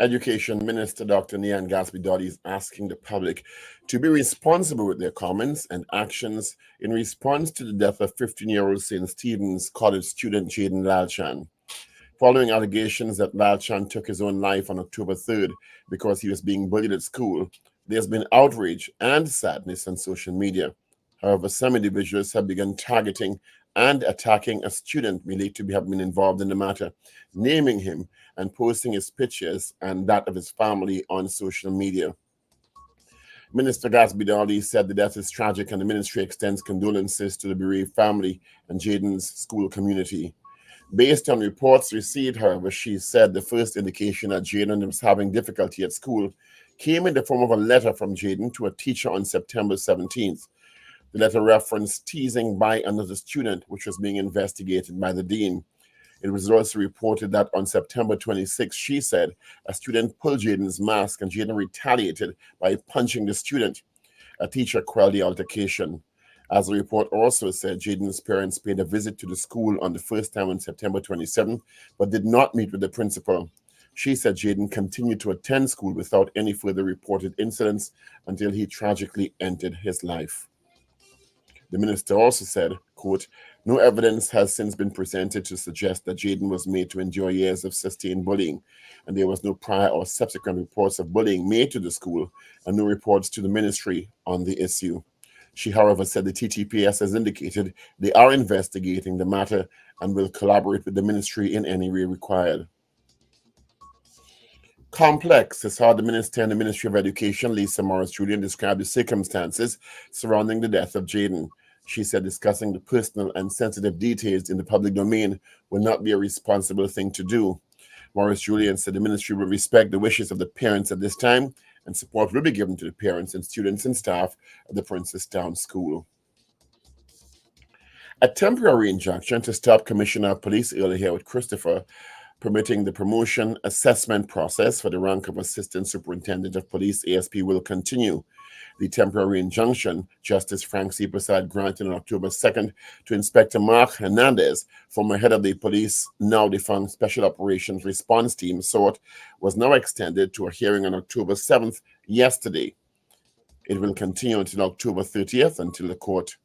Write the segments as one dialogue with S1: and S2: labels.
S1: Education Minister Dr. Nian Gatsby-Doddy is asking the public to be responsible with their comments and actions in response to the death of 15-year-old St. Stephen's College student Jaden Lalchan. Following allegations that Lalchan took his own life on October 3rd because he was being bullied at school, there's been outrage and sadness on social media. However, some individuals have begun targeting and attacking a student believed to have been involved in the matter, naming him and posting his pictures and that of his family on social media. Minister Gatsby-Doddy said the death is tragic and the ministry extends condolences to the bereaved family and Jaden's school community. Based on reports received, however, she said the first indication that Jaden was having difficulty at school came in the form of a letter from Jaden to a teacher on September 17th. The letter referenced teasing by another student, which was being investigated by the dean. It was also reported that on September 26th, she said a student pulled Jaden's mask and Jaden retaliated by punching the student. A teacher quelled the altercation. As the report also said, Jaden's parents paid a visit to the school on the first time on September 27th, but did not meet with the principal. She said Jaden continued to attend school without any further reported incidents until he tragically ended his life. The minister also said, quote, no evidence has since been presented to suggest that Jaden was made to endure years of sustained bullying, and there was no prior or subsequent reports of bullying made to the school and no reports to the ministry on the issue. She, however, said the TTPS has indicated they are investigating the matter and will collaborate with the ministry in any way required. Complex is how the minister in the Ministry of Education, Lisa Morris-Julian, described the circumstances surrounding the death of Jaden. She said discussing the personal and sensitive details in the public domain will not be a responsible thing to do. Morris-Julian said the ministry will respect the wishes of the parents at this time, and support will be given to the parents and students and staff at the Princestown School. A temporary injunction to stop Commissioner of Police Earl Hayward Christopher permitting the promotion assessment process for the rank of Assistant Superintendent of Police ASP will continue. The temporary injunction, Justice Frank C. Prasad granted on October 2nd to Inspector Mark Hernandez, former head of the police, now defunct Special Operations Response Team, SORT, was now extended to a hearing on October 7th, yesterday. It will continue until October 30th until the court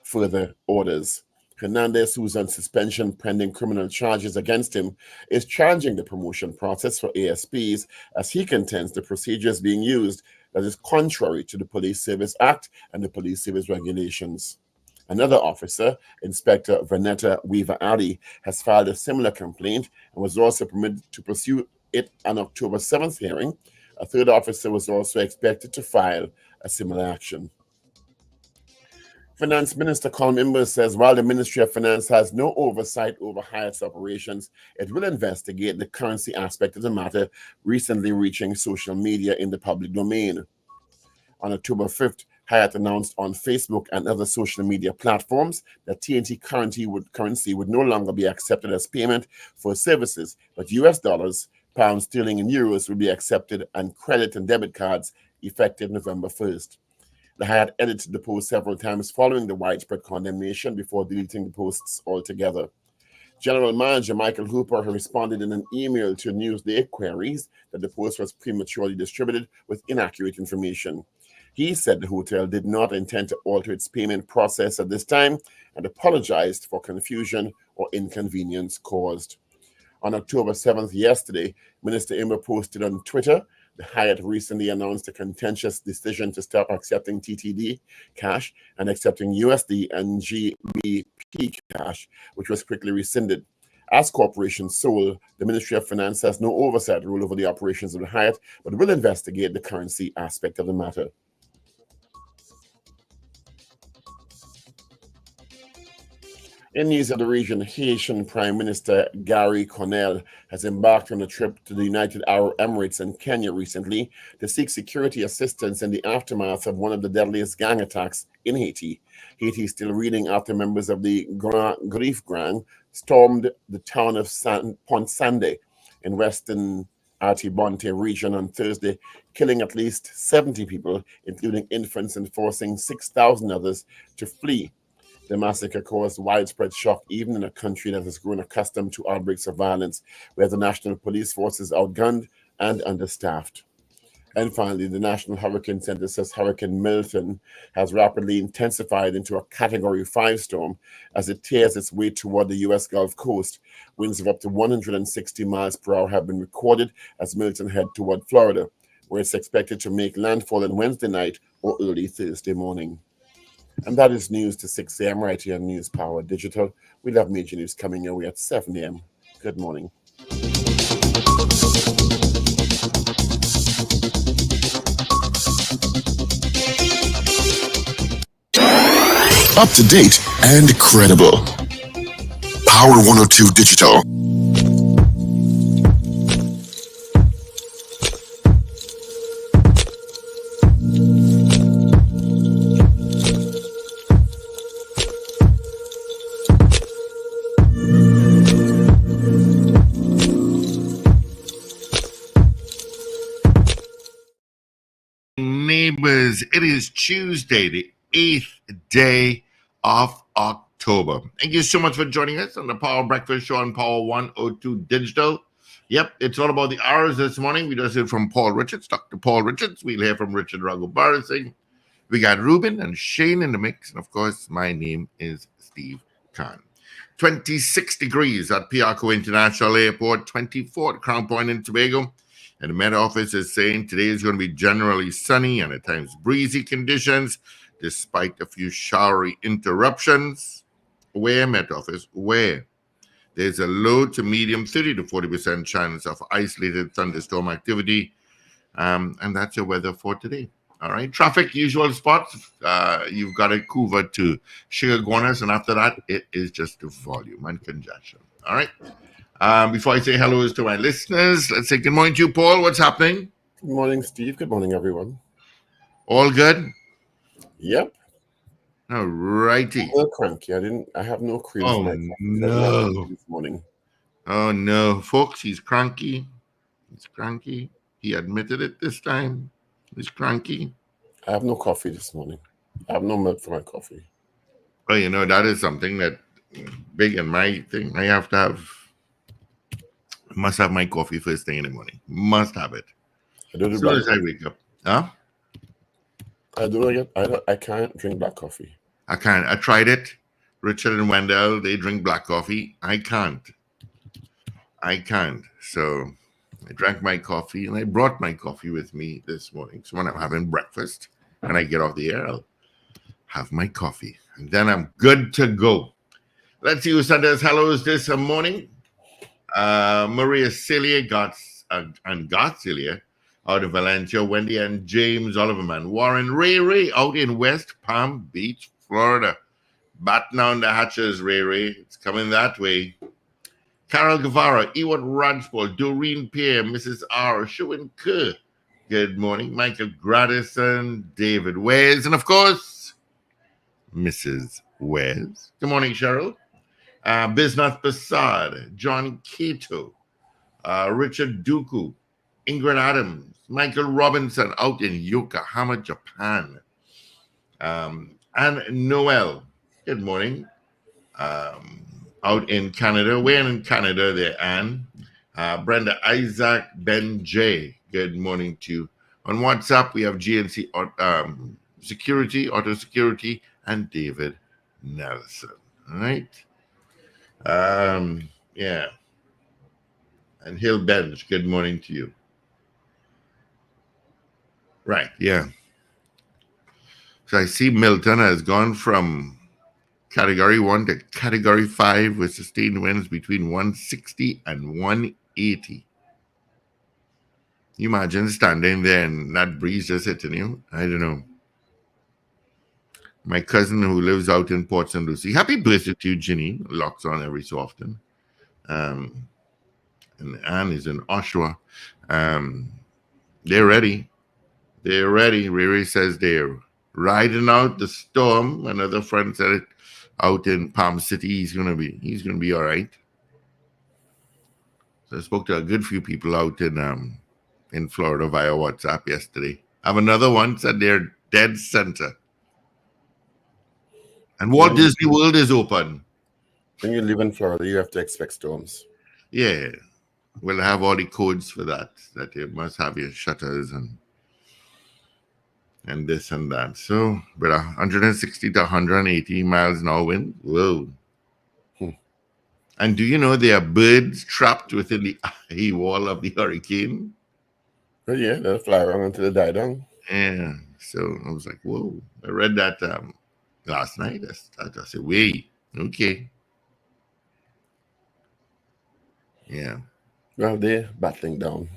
S1: further orders. Hernandez, who's on suspension pending criminal charges against him, is challenging the promotion process for ASPs as he contends the procedures being used that is contrary to the Police Service Act and the Police Service Regulations. Another officer, Inspector Vanetta Weaver-Addy, has filed a similar complaint and was also permitted to pursue it on October 7th hearing. A third officer was also expected to file a similar action. Finance Minister Colin Imber says while the Ministry of Finance has no oversight over Hyatt's operations, it will investigate the currency aspect of the matter recently reaching social media in the public domain. On October 5th, Hyatt announced on Facebook and other social media platforms that TNT currency would no longer be accepted as payment for services, but US dollars, pounds sterling, and euros will be accepted and credit and debit cards effective November 1st. The Hyatt edited the post several times following the widespread condemnation before deleting the posts altogether. General Manager Michael Hooper responded in an email to Newsday queries that the post was prematurely distributed with inaccurate information. He said the hotel did not intend to alter its payment process at this time and apologized for confusion or inconvenience caused. On October 7th, yesterday, Minister Imber posted on Twitter, the Hyatt recently announced a contentious decision to stop accepting TTD cash and accepting USD and GBP cash, which was quickly rescinded. As corporation sole, the Ministry of Finance has no oversight rule over the operations of the Hyatt, but will investigate the currency aspect of the matter. In news of the region, Haitian Prime Minister Gary Conille has embarked on a trip to the United Arab Emirates and Kenya recently to seek security assistance in the aftermath of one of the deadliest gang attacks in Haiti. Haiti is still reeling after members of the Grief Gang stormed the town of Pont-Sande in western Artibonite region on Thursday, killing at least 70 people, including infants, and forcing 6,000 others to flee. The massacre caused widespread shock even in a country that has grown accustomed to outbreaks of violence, where the national police force is outgunned, and understaffed. And finally, the National Hurricane Center says Hurricane Milton has rapidly intensified into a Category 5 storm as it tears its way toward the U.S. Gulf Coast. Winds of up to 160 miles per hour have been recorded as Milton heads toward Florida, where it's expected to make landfall on Wednesday night or early Thursday morning. And that is news to 6 a.m. right here on News Power Digital. We'll have major news coming your way at 7 a.m. Good morning.
S2: Up to date and credible. Power 102 Digital.
S3: Neighbors, it is Tuesday, the 8th day of October. Thank you so much for joining us on the Power Breakfast Show on Power 102 Digital. Yep, it's all about the hours this morning. We just heard from Paul Richards, Dr. Paul Richards. We'll hear from Richard Ragoobarsingh. We got Ruben and Shane in the mix. And of course, my name is Steve Khan. 26 degrees at Piarco International Airport, 24 at Crown Point in Tobago. And the Met Office is saying today is going to be generally sunny and at times breezy conditions, despite a few showery interruptions. Where, Met Office? Where? There's a low to medium 30 to 40% chance of isolated thunderstorm activity. And that's your weather for today. All right. Traffic, usual spots. You've got it covered to Sugar Guanas. And after that, it is just the volume and congestion. All right. Before I say hello to my listeners, let's say good morning to you, Paul. What's happening?
S1: Good morning, Steve. Good morning, everyone.
S3: All good?
S1: Yep.
S3: All righty.
S1: I'm a little cranky. I have no cream in my coffee.
S3: No.
S1: This morning.
S3: Oh, no. Folks, he's cranky. He's cranky. He admitted it this time. He's cranky.
S1: I have no coffee this morning. I have no milk for my coffee.
S3: Well, you know, that is something that big in my thing. Must have my coffee first thing in the morning. Must have it. As soon as I wake up. Huh?
S1: I can't drink black coffee.
S3: I can't. I tried it. Richard and Wendell, they drink black coffee. I can't. So I drank my coffee and I brought my coffee with me this morning. So when I'm having breakfast and I get off the air, I'll have my coffee. And then I'm good to go. Let's see who sent us hellos this morning. Maria Celia and Celia out of Valencia, Wendy and James Oliverman, Warren Ray out in West Palm Beach, Florida. Batten down the hatches, Ray. It's coming that way. Carol Guevara, Ewart Rajpal, Doreen Pierre, Mrs. R, Shuin Kerr. Good morning. Michael Gradison, David Wes, and of course, Mrs. Wes. Good morning, Cheryl. Bisnath Basad, John Cato, Richard Duku, Ingrid Adams, Michael Robinson out in Yokohama, Japan. And Noel, good morning, out in Canada. Where in Canada there, Anne? Brenda Isaac, Ben J, good morning to you. On WhatsApp, we have GNC Security, Auto Security, and David Nelson. All right. Yeah. And Hill Bench, good morning to you. Right, yeah. So I see Milton has gone from Category 1 to Category 5 with sustained winds between 160 and 180. You imagine standing there and that breeze just hitting you? I don't know. My cousin who lives out in Port St. Lucie, happy birthday to you, Ginny, locks on every so often. And Anne is in Oshawa. They're ready. They're ready. Riri says they're riding out the storm. Another friend said it out in Palm City. He's gonna be all right. So I spoke to a good few people out in Florida via WhatsApp yesterday. I have another one said they're dead center. And Walt Disney World is open.
S1: When you live in Florida, you have to expect storms.
S3: Yeah. We'll have all the codes for that. That you must have your shutters and this and that. So, with 160 to 180 miles an hour wind, whoa.
S1: Hmm.
S3: And do you know there are birds trapped within the eye wall of the hurricane?
S1: But yeah, they'll fly around until they die down.
S3: Yeah. So I was like, whoa. I read that last night. I said, wait, okay. Yeah.
S1: Well, they're battling down.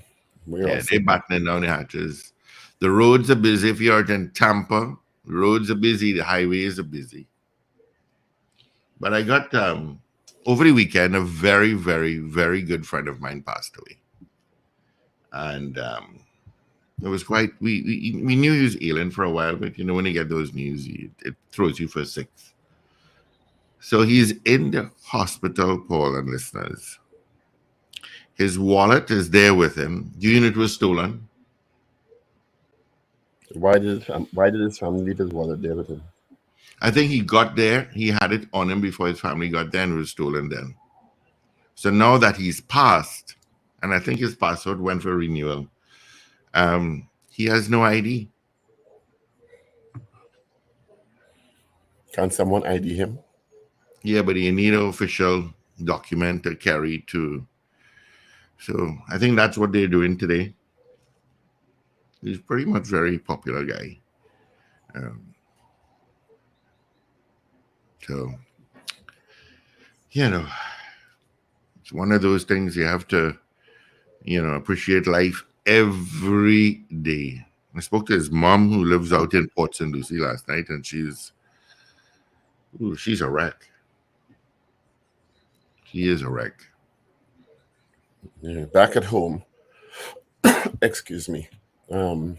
S1: We're
S3: Yeah,
S1: also
S3: they're battening down the hatches. The roads are busy. If you're in Tampa, the roads are busy, the highways are busy. But I got over the weekend, a very, very, very good friend of mine passed away. And it was quite, we knew he was ailing for a while, but you know, when you get those news, it throws you for six. So he's in the hospital, Paul and listeners. His wallet is there with him. The unit was stolen.
S1: why did his family leave his wallet there with him?
S3: I think he got there, he had it on him before his family got there and it was stolen then. So now that he's passed, and I think his passport went for renewal, he has no ID.
S1: Can someone ID him?
S3: Yeah, but you need an official document to carry to. So I think that's what they're doing today. He's pretty much very popular guy. So, you know, it's one of those things you have to, appreciate life every day. I spoke to his mom who lives out in Port St. Lucie last night, and she's a wreck. She is a wreck.
S1: Yeah, back at home. Excuse me. The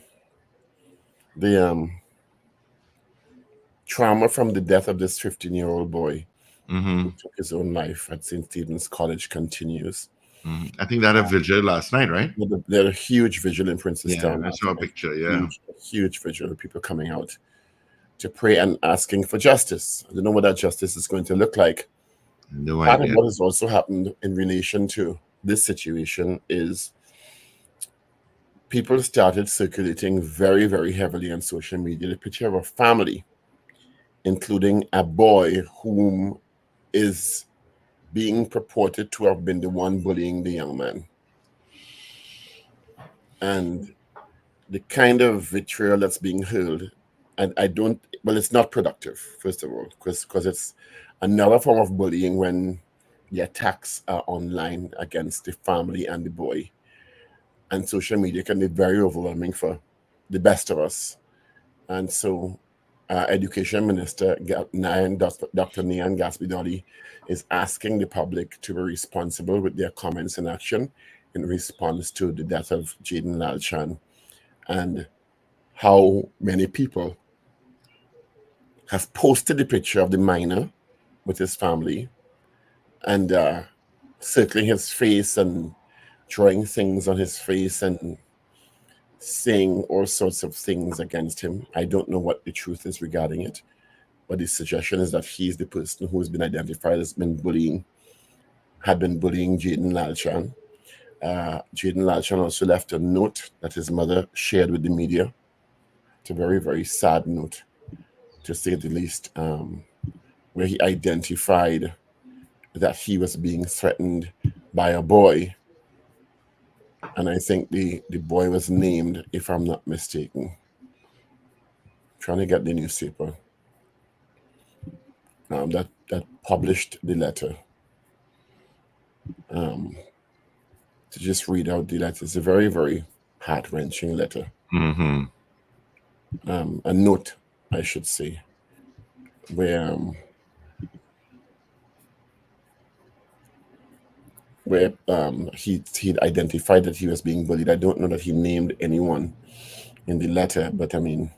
S1: trauma from the death of this 15-year-old boy who took his own life at St. Stephen's College continues.
S3: I think they had a vigil last night, right?
S1: They had a huge vigil in Princestown.
S3: Yeah, I saw a picture, yeah.
S1: Huge vigil of people coming out to pray and asking for justice. I don't know what that justice is going to look like.
S3: No
S1: Part
S3: idea.
S1: of what has also happened in relation to this situation is people started circulating very, very heavily on social media the picture of a family, including a boy whom is being purported to have been the one bullying the young man. And the kind of vitriol that's being hurled, and it's not productive, first of all, because it's another form of bullying when the attacks are online against the family and the boy. And social media can be very overwhelming for the best of us. And so Education Minister Dr. Nyan Gaspidoli is asking the public to be responsible with their comments and action in response to the death of Jaden Lalchan, and how many people have posted the picture of the minor with his family and circling his face and drawing things on his face and saying all sorts of things against him. I don't know what the truth is regarding it, but the suggestion is that he's the person who's been identified as had been bullying Jaden Lalchan. Jaden Lalchan also left a note that his mother shared with the media. It's a very, very sad note, to say the least, where he identified that he was being threatened by a boy. And I think the boy was named, if I'm not mistaken. Trying to get the newspaper that published the letter. To just read out the letter. It's a very, very heart-wrenching letter. A note, I should say, where he'd identified that he was being bullied. I don't know that he named anyone in the letter, but I mean,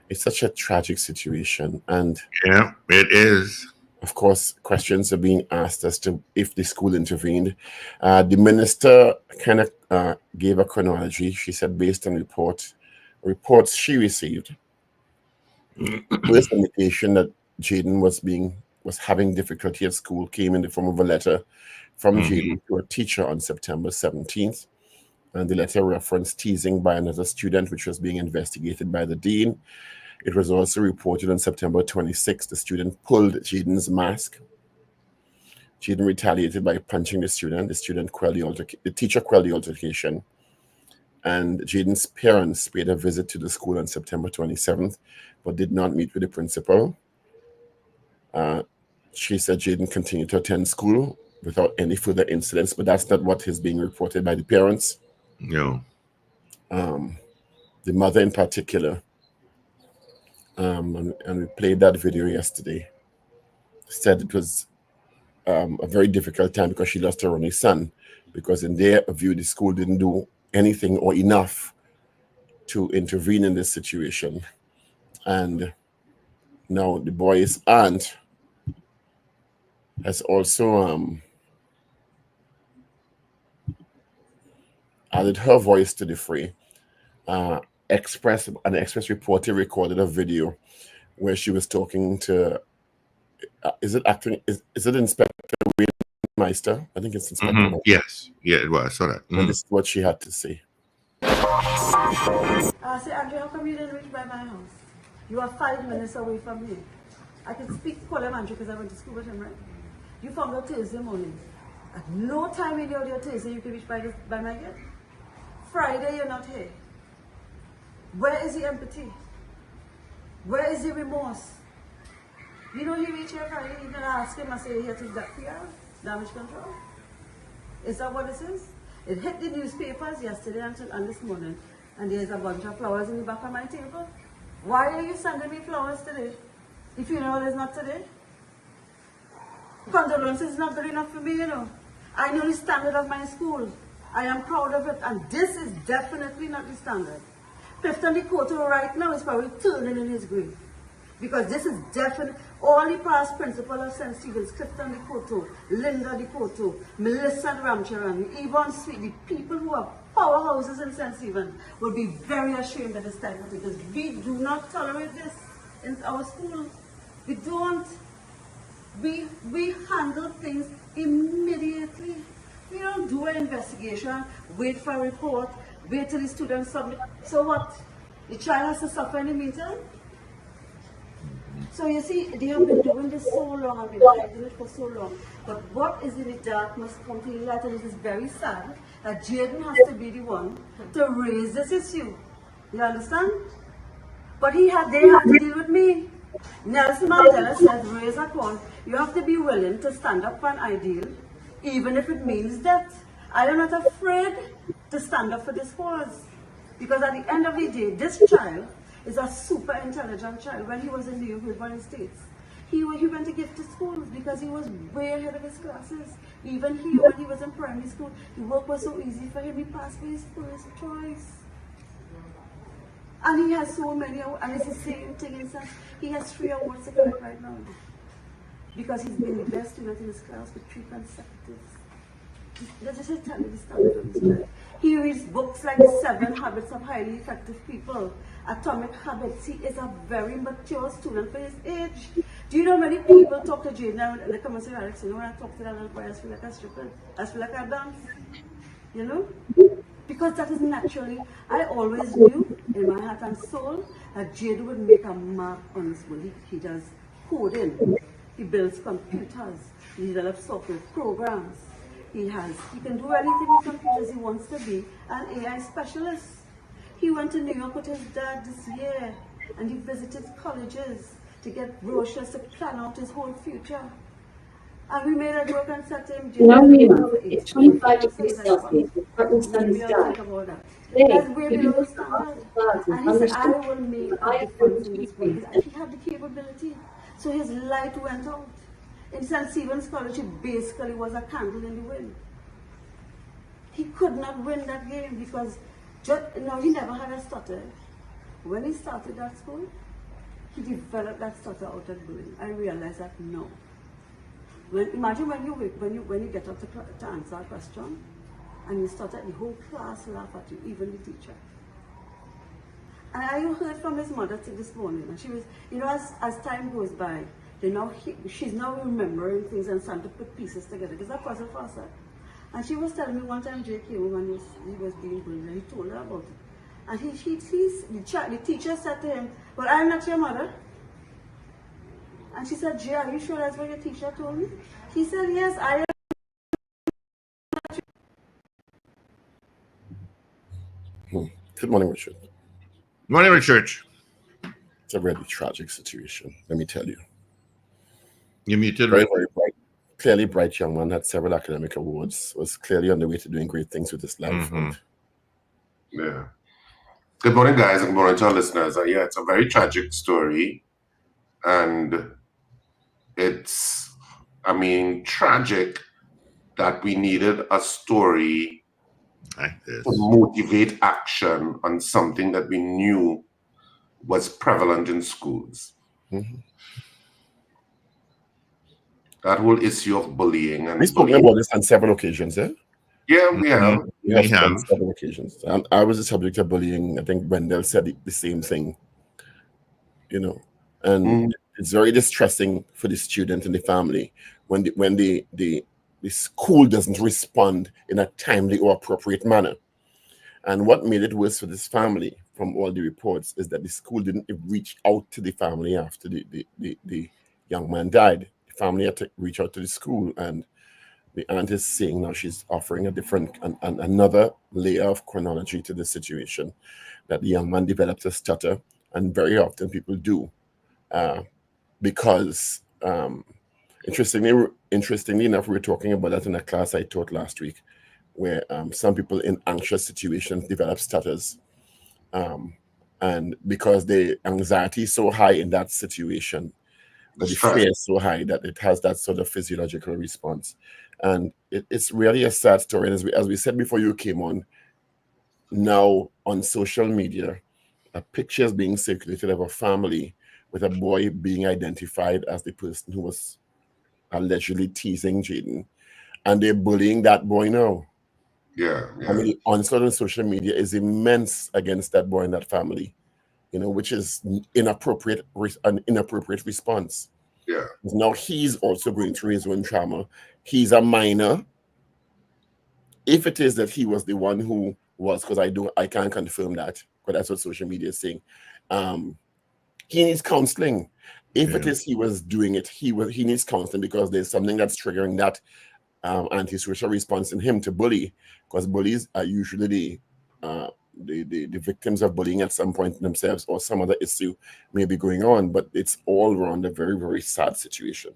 S1: it's such a tragic situation. And
S3: yeah, it is.
S1: Of course, questions are being asked as to if the school intervened. The minister kind of gave a chronology. She said, based on reports she received, first indication that Jaden was having difficulty at school came in the form of a letter from Jaden to a teacher on September 17th. And the letter referenced teasing by another student, which was being investigated by the dean. It was also reported on September 26th, the student pulled Jaden's mask. Jaden retaliated by punching the student. The teacher quelled the altercation. And Jaden's parents paid a visit to the school on September 27th, but did not meet with the principal. She said Jaden continued to attend school without any further incidents, but that's not what is being reported by the parents.
S3: No.
S1: The mother in particular, and we played that video yesterday, said it was a very difficult time because she lost her only son, because in their view, the school didn't do anything or enough to intervene in this situation. And now the boy's aunt has also added her voice to the fray. Express reporter recorded a video where she was talking to is it Inspector Meister? I think it's Inspector Meister.
S3: Yes. Yeah, it was. I saw that.
S1: And this is what she had to say.
S4: I said, Andrea, how come you didn't reach by my house? You are 5 minutes away from me. I can call him Andrew because I went to school with him, right? You found out Thursday morning. At no time in your Thursday you can reach by my gate. Friday you're not here. Where is the empathy? Where is the remorse? You know he reached here Friday, you can ask him, I say, here to that PR, damage control. Is that what this is? It hit the newspapers yesterday and this morning, and there's a bunch of flowers in the back of my table. Why are you sending me flowers today? The funeral is not today. Condolence is not good enough for me, you know. I know the standard of my school. I am proud of it, and this is definitely not the standard. Clifton Dikoto right now is probably turning in his grave. Because this is definitely, all the past principal of St. Stephen's, Clifton Dikoto, Linda Dikoto, Melissa Ramcharan, Yvonne Sweet, the people who are powerhouses in St. Stephen will be very ashamed at this time because we do not tolerate this in our school. We don't. We handle things immediately. We don't do an investigation, wait for a report, wait till the students submit. So what? The child has to suffer in the meantime? So you see, they have been doing this so long, and been fighting it for so long. But what is in the dark must come to the light, and it is very sad that Jaden has to be the one to raise this issue. You understand? But they have to deal with me. Nelson Mandela says, raise a point. You have to be willing to stand up for an ideal, even if it means death. I am not afraid to stand up for this cause. Because at the end of the day, this child is a super intelligent child. When he was in the United States, he went to gift to schools because he was way ahead of his classes. Even when he was in primary school, the work was so easy for him, he passed for his first choice. And he has so many, and it's the same thing in sense. He has 3 awards to collect right now. Because he's been the best student in his class for 3 consecutives. Let's just tell you the standard of this child. He reads books like 7 Habits of Highly Effective People, Atomic Habits. He is a very mature student for his age. Do you know many people talk to Jaden and they come and say, Alex, you know, when I talk to that little boy, I feel like a stripper. I feel like I dance. You know? Because that is naturally, I always knew in my heart and soul that Jaden would make a mark on his school. He does coding. He builds computers. He develops software programs. He can do anything with computers. He wants to be an AI specialist. He went to New York with his dad this year, and he visited colleges to get brochures to plan out his whole future. And we made a joke and said to him,
S5: Now it's 25 degrees Celsius with partly sunny sky. Today,
S4: we're below the standard. And he said, I will make a difference in this world. And he had the capability. So his light went out. In St. Stephen's College, he basically was a candle in the wind. He could not win that game because he never had a stutter. When he started that school, he developed that stutter out of doing. I realized that no. Imagine when you get up to answer a question and you stutter, the whole class laugh at you, even the teacher. And I heard from his mother this morning, and she was, as time goes by, She's now remembering things and starting to put pieces together. It's a puzzle for her. And she was telling me one time Jay came home and he was being bullied and he told her about it. And the teacher said to him, "Well, I'm not your mother." And she said, "Jay, are you sure that's what your teacher told me?" He said, "Yes, I am."
S1: Good morning, Richard.
S3: Morning, Richard.
S1: It's a really tragic situation, let me tell you.
S3: You muted,
S1: Very,
S3: right?
S1: very bright. Clearly bright young man, had several academic awards, was clearly on the way to doing great things with his life.
S3: Mhm.
S6: Yeah. Good morning, guys, and good morning to our listeners. Yeah, it's a very tragic story. And it's, tragic that we needed a story
S3: Like this.
S6: to motivate action on something that we knew was prevalent in schools.
S1: Mhm.
S6: That whole issue of bullying and
S1: We've spoken about this on several occasions, yeah?
S6: Yeah, we have.
S1: We have on several occasions. I was the subject of bullying. I think Wendell said the same thing, and it's very distressing for the student and the family when the school doesn't respond in a timely or appropriate manner. And what made it worse for this family, from all the reports, is that the school didn't reach out to the family after the young man died. The family had to reach out to the school, and the aunt is saying now she's offering a different another layer of chronology to the situation, that the young man developed a stutter, and very often people do, because interestingly enough, we were talking about that in a class I taught last week, where some people in anxious situations develop stutters, and because the anxiety is so high in that situation, but the fear is so high that it has that sort of physiological response. And it's really a sad story. And as we said before you came on, now on social media, a picture is being circulated of a family with a boy being identified as the person who was allegedly teasing Jaden, and they're bullying that boy now.
S6: Yeah.
S1: I mean, the onslaught on social media is immense against that boy and that family, which is an inappropriate response.
S6: Yeah.
S1: Now he's also going through his own trauma. He's a minor. If it is that he was the one who was, because I can't confirm that, but that's what social media is saying. He needs counseling. If it is he was doing it, he needs counseling, because there's something that's triggering that antisocial response in him to bully, because bullies are usually the victims of bullying at some point themselves, or some other issue may be going on. But it's all around a very, very sad situation.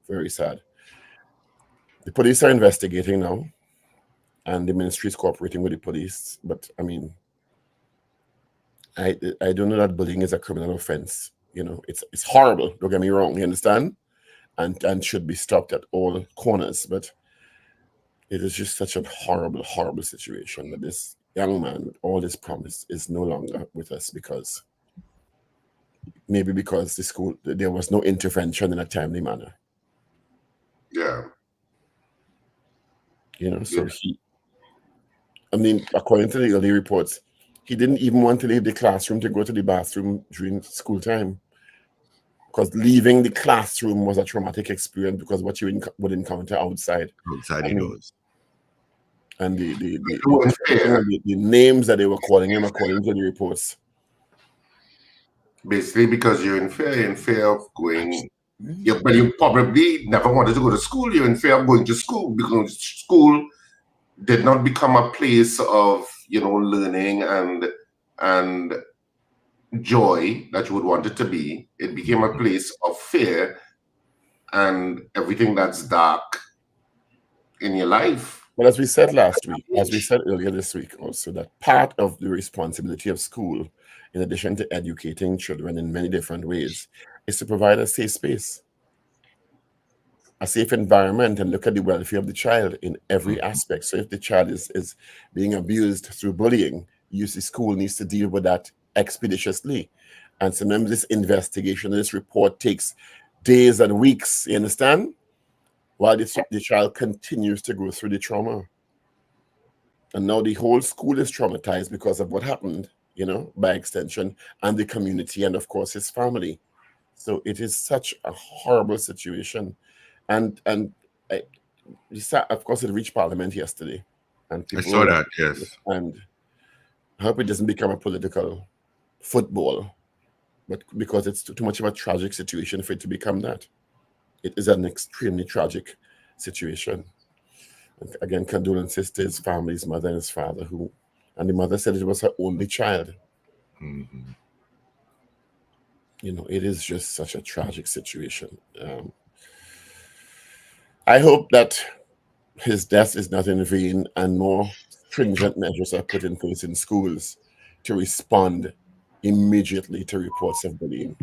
S1: Very sad. The police are investigating now, and the ministry is cooperating with the police. But I mean, I don't know that bullying is a criminal offense. It's horrible. Don't get me wrong. You understand? And should be stopped at all corners. But it is just such a horrible, horrible situation that this young man with all this promise is no longer with us, because the school, there was no intervention in a timely manner.
S6: Yeah.
S1: So according to the early reports, he didn't even want to leave the classroom to go to the bathroom during school time, because leaving the classroom was a traumatic experience, because what you would encounter outside
S3: the doors.
S1: And the names that they were calling him, according to the reports.
S6: Basically, because you're in fear of going. But you probably never wanted to go to school. You're in fear of going to school, because school did not become a place of learning and joy that you would want it to be. It became a place of fear and everything that's dark in your life.
S1: But as we said last week, as we said earlier this week also, that part of the responsibility of school, in addition to educating children in many different ways, is to provide a safe space, a safe environment, and look at the welfare of the child in every aspect. So if the child is being abused through bullying, the school needs to deal with that expeditiously. And sometimes this investigation, this report takes days and weeks, you understand? While the child continues to go through the trauma. And now the whole school is traumatized because of what happened, by extension, and the community, and of course his family. So it is such a horrible situation, and I, of course it reached Parliament yesterday, and
S3: I saw
S1: people
S3: that. Yes.
S1: and I hope it doesn't become a political football, but because it's too much of a tragic situation for it to become that. It is an extremely tragic situation. And again, condolences to his family, his mother and his father, and the mother said it was her only child.
S3: Mm-hmm.
S1: It is just such a tragic situation. I hope that his death is not in vain and more stringent measures are put in place in schools to respond immediately to reports of bullying.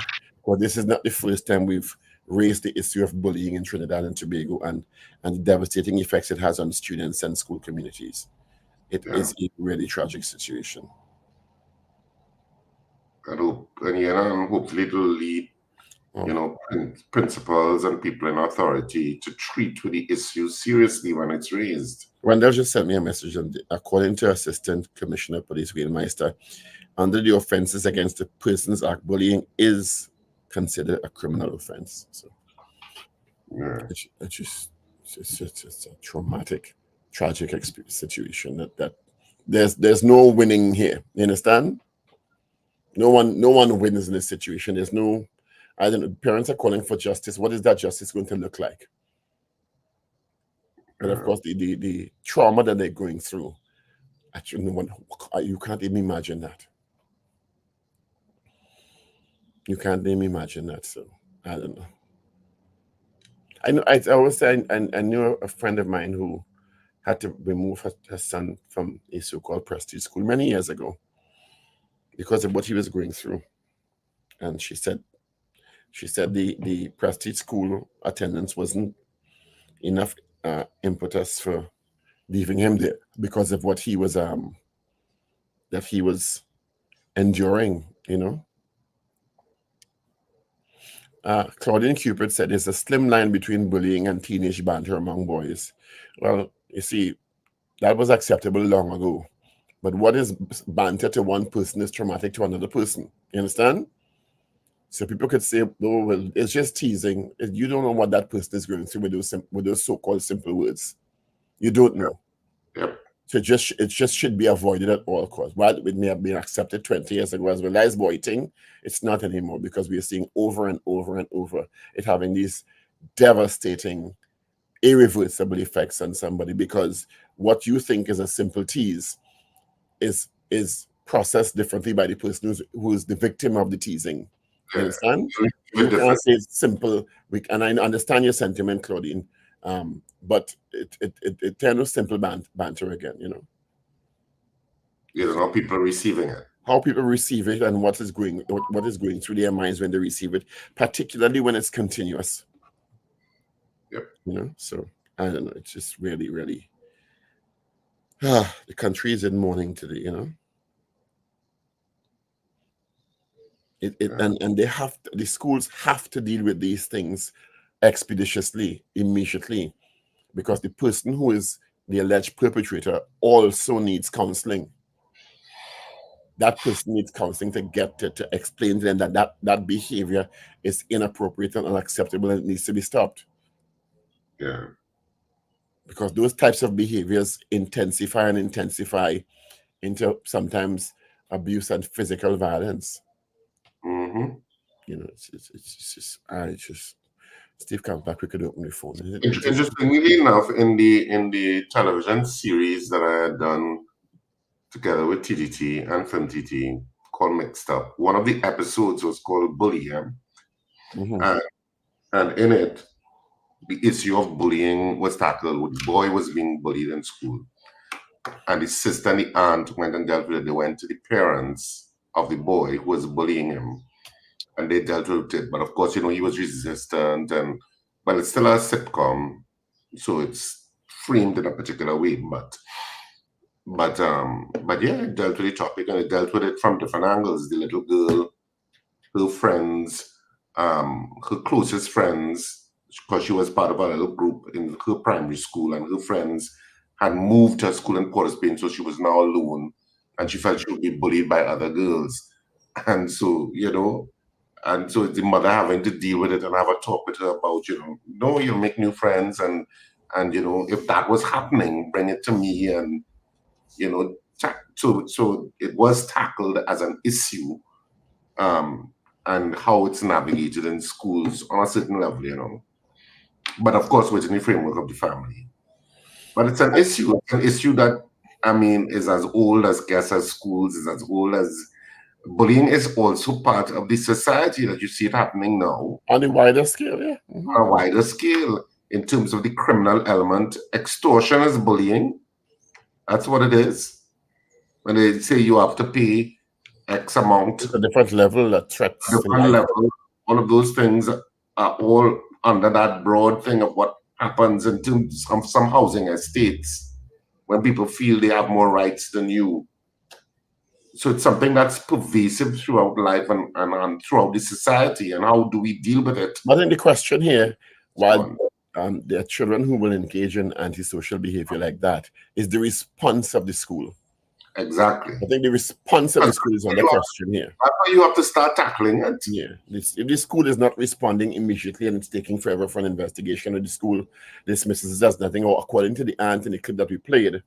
S1: Well, this is not the first time we've raised the issue of bullying in Trinidad and Tobago and the devastating effects it has on students and school communities. It
S6: Yeah.
S1: is a really tragic situation.
S6: I hope, and hopefully it will lead,
S1: Oh.
S6: principals and people in authority to treat with the issue seriously when it's raised.
S1: Wendell just sent me a message, and according to Assistant Commissioner of Police Jaden Meister, under the Offences Against the Persons Act, bullying is considered a criminal offense. So
S6: Yeah.
S1: it's just a traumatic, tragic situation that there's no winning here. You understand? No one wins in this situation. There's no, I don't know. Parents are calling for justice. What is that justice going to look like? But of course, the trauma that they're going through, actually, you can't even imagine that. You can't even imagine that. So I don't know. I know. I always say I knew a friend of mine who had to remove her son from a so-called prestige school many years ago because of what he was going through, and she said the prestige school attendance wasn't enough impetus for leaving him there because of what he was that he was enduring. Claudine Cupid said there's a slim line between bullying and teenage banter among boys. Well, you see, that was acceptable long ago. But what is banter to one person is traumatic to another person. You understand? So people could say, "Oh, well, it's just teasing." You don't know what that person is going through with those so-called simple words. You don't know.
S6: Yep.
S1: So it just should be avoided at all costs. While it may have been accepted 20 years ago as realized boy thing, it's not anymore because we are seeing over and over and over it having these devastating, irreversible effects on somebody because what you think is a simple tease is processed differently by the person who's the victim of the teasing. You understand? You can't say it's simple. And I understand your sentiment, Claudine. But it turned to simple banter again,
S6: You don't know people receiving it.
S1: How people receive it and what is going through their minds when they receive it, particularly when it's continuous.
S6: Yep.
S1: So I don't know. It's just really, really the country is in mourning today, And the schools have to deal with these things expeditiously, immediately, because the person who is the alleged perpetrator also needs counseling. That person needs counseling to get to explain to them that behavior is inappropriate and unacceptable and it needs to be stopped.
S6: Yeah.
S1: Because those types of behaviors intensify into sometimes abuse and physical violence.
S6: Mm-hmm.
S1: It's just Steve comes back, we could open the phone.
S6: Interestingly enough, in the television series that I had done together with TDT and Film TT called Mixed Up, one of the episodes was called Bully Him.
S1: Mm-hmm.
S6: And in it, the issue of bullying was tackled. The boy was being bullied in school. And the sister and the aunt went and dealt with it. They went to the parents of the boy who was bullying him. And they dealt with it. But of course, he was resistant. But it's still a sitcom. So it's framed in a particular way. But yeah, it dealt with the topic and it dealt with it from different angles. The little girl, her friends, her closest friends, because she was part of a little group in her primary school, and her friends had moved to a school in Port of Spain, so she was now alone, and she felt she would be bullied by other girls. And so, And so it's the mother having to deal with it and have a talk with her about, no, you'll make new friends, and if that was happening, bring it to me, and so it was tackled as an issue, and how it's navigated in schools on a certain level, but of course within the framework of the family. But it's an issue. It's an issue that, is as old as schools, is as old as bullying is also part of the society that you see it happening now.
S1: On a wider scale, yeah.
S6: On a wider scale, in terms of the criminal element. Extortion is bullying. That's what it is. When they say you have to pay X amount.
S1: It's a different level of threats.
S6: Different level. All of those things are all under that broad thing of what happens in terms of some housing estates when people feel they have more rights than you. So it's something that's pervasive throughout life and throughout the society. And how do we deal with it?
S1: I think the question here, while there are children who will engage in antisocial behavior like that, is the response of the school.
S6: Exactly.
S1: I think the response of the school is under question here.
S6: That's why you have to start tackling it.
S1: Yeah. If the school is not responding immediately and it's taking forever for an investigation, or the school dismisses it as nothing, or according to the aunt in the clip that we played,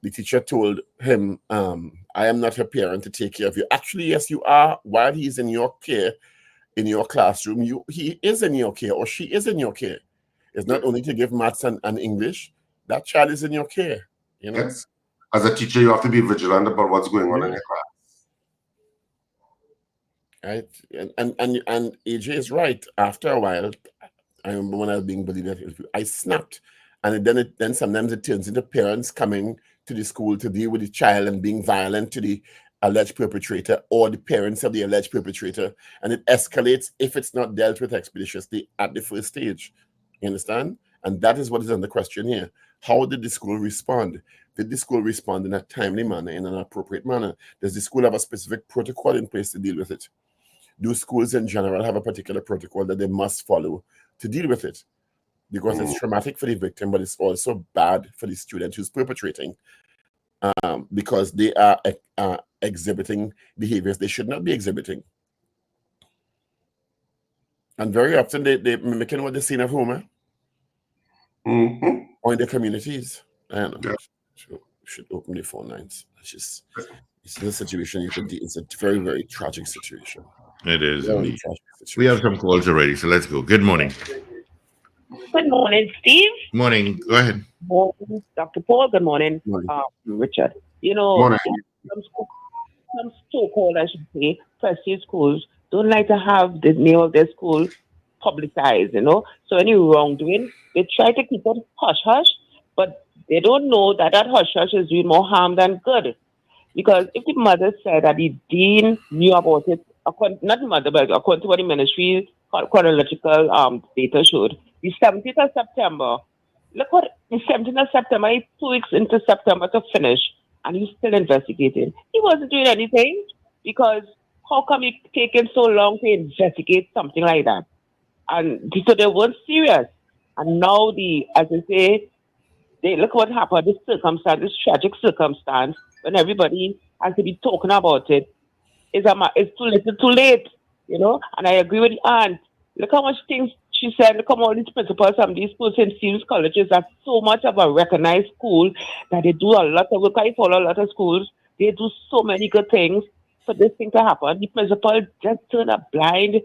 S1: the teacher told him, I am not a parent to take care of you. Actually, yes, you are. While he's in your care, in your classroom, he is in your care, or she is in your care. It's not only to give maths and English. That child is in your care.
S6: Yes. As a teacher, you have to be vigilant about what's going on in your
S1: class. Right? And AJ is right. After a while, I remember when I was being bullied, I snapped. And then sometimes it turns into parents coming to the school to deal with the child and being violent to the alleged perpetrator or the parents of the alleged perpetrator. And it escalates if it's not dealt with expeditiously at the first stage. You understand? And that is what is under question here. How did the school respond? Did the school respond in a timely manner, in an appropriate manner? Does the school have a specific protocol in place to deal with it? Do schools in general have a particular protocol that they must follow to deal with it? Because it's traumatic for the victim, but it's also bad for the student who's perpetrating, because they are exhibiting behaviors they should not be exhibiting. And very often they're mimicking what they've seen at home, or in their communities. I don't know. Yeah. Should open the phone lines. It's a situation you could deal. It's a very, very tragic situation.
S3: It is. We have some calls already, so let's go. Good morning.
S7: Good morning, Steve.
S3: Morning. Go ahead.
S7: Morning, Dr. Paul. Good morning, Richard. Some so-called, I should say, prestige schools don't like to have the name of their school publicized, So any wrongdoing, they try to keep it hush-hush, but they don't know that hush-hush is doing more harm than good. Because if the mother said that the dean knew about it, not the mother, but according to what the ministry chronological data showed, the 17th of September, look what the 17th of September, he's 2 weeks into September to finish, and he's still investigating. He wasn't doing anything, because how come it taking so long to investigate something like that? And so they weren't serious. And now as I say, look what happened, this tragic circumstance, when everybody has to be talking about it, it's too little too late, And I agree with the aunt. Look how much things she said. Look how all these principals from these schools in serious colleges are so much of a recognized school that they do a lot of work. I follow a lot of schools. They do so many good things for this thing to happen. The principal just turned a blind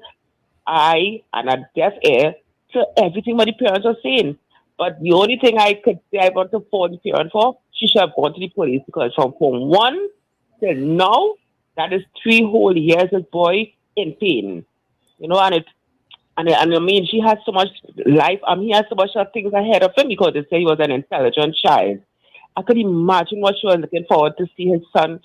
S7: eye and a deaf ear to everything what the parents are saying. But the only thing I could say I want to fault the parent for, she should have gone to the police, because from Form 1 till now, that is 3 whole years this boy in pain. And I mean, she has so much life. He has so much things ahead of him, because they say he was an intelligent child. I could imagine what she was looking forward to see her son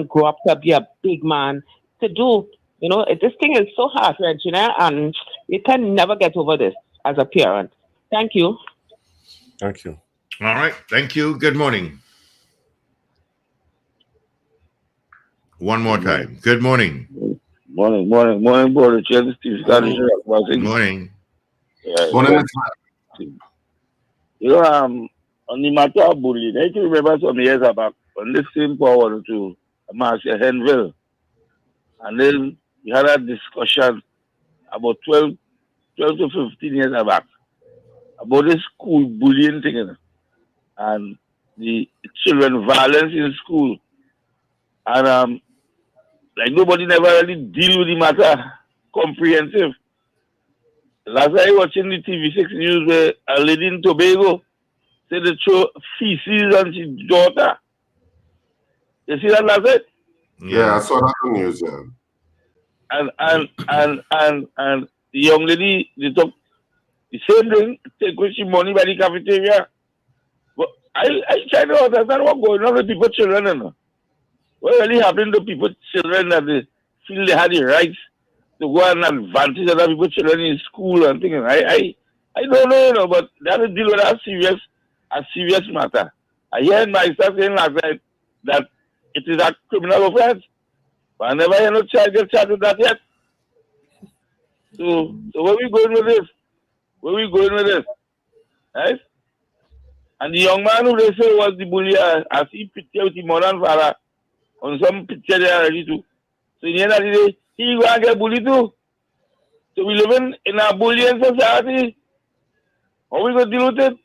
S7: grow up to be a big man to do. This thing is so heart-wrenching, and you can never get over this as a parent. Thank you.
S1: Thank you.
S3: All right. Thank you. Good morning. One more time. Good morning.
S8: Morning, brother. Steve.
S3: Morning.
S6: Morning.
S8: On the matter of bullying, I can remember some years back on this same power to Marcia Henville. And then we had a discussion about 12 to 15 years back about the school bullying thing, you know, and the children violence in school. And like nobody never really deal with the matter comprehensive. Last night watching the TV6 news where a lady in Tobago said they throw feces on his daughter. You see that last night?
S6: Yeah, I saw that on the news, yeah.
S8: And the young lady, they took the same thing, take with she money by the cafeteria. But I try to understand what's going on with people's children, you know. What really happened to people's children that they feel they had the rights to go and advantage other people's children in school and things. I don't know, you know, but they have to deal with a serious matter. I hear Meister saying last night that it is a criminal offense. But I never hear no child get charged with that yet. So where we going with this? Right? And the young man who they say was the bully, I see picture with the mother and father on some picture there already too. So in the end of the day, he go and get bullied too. So we living in a bullying society. How we going to deal with it?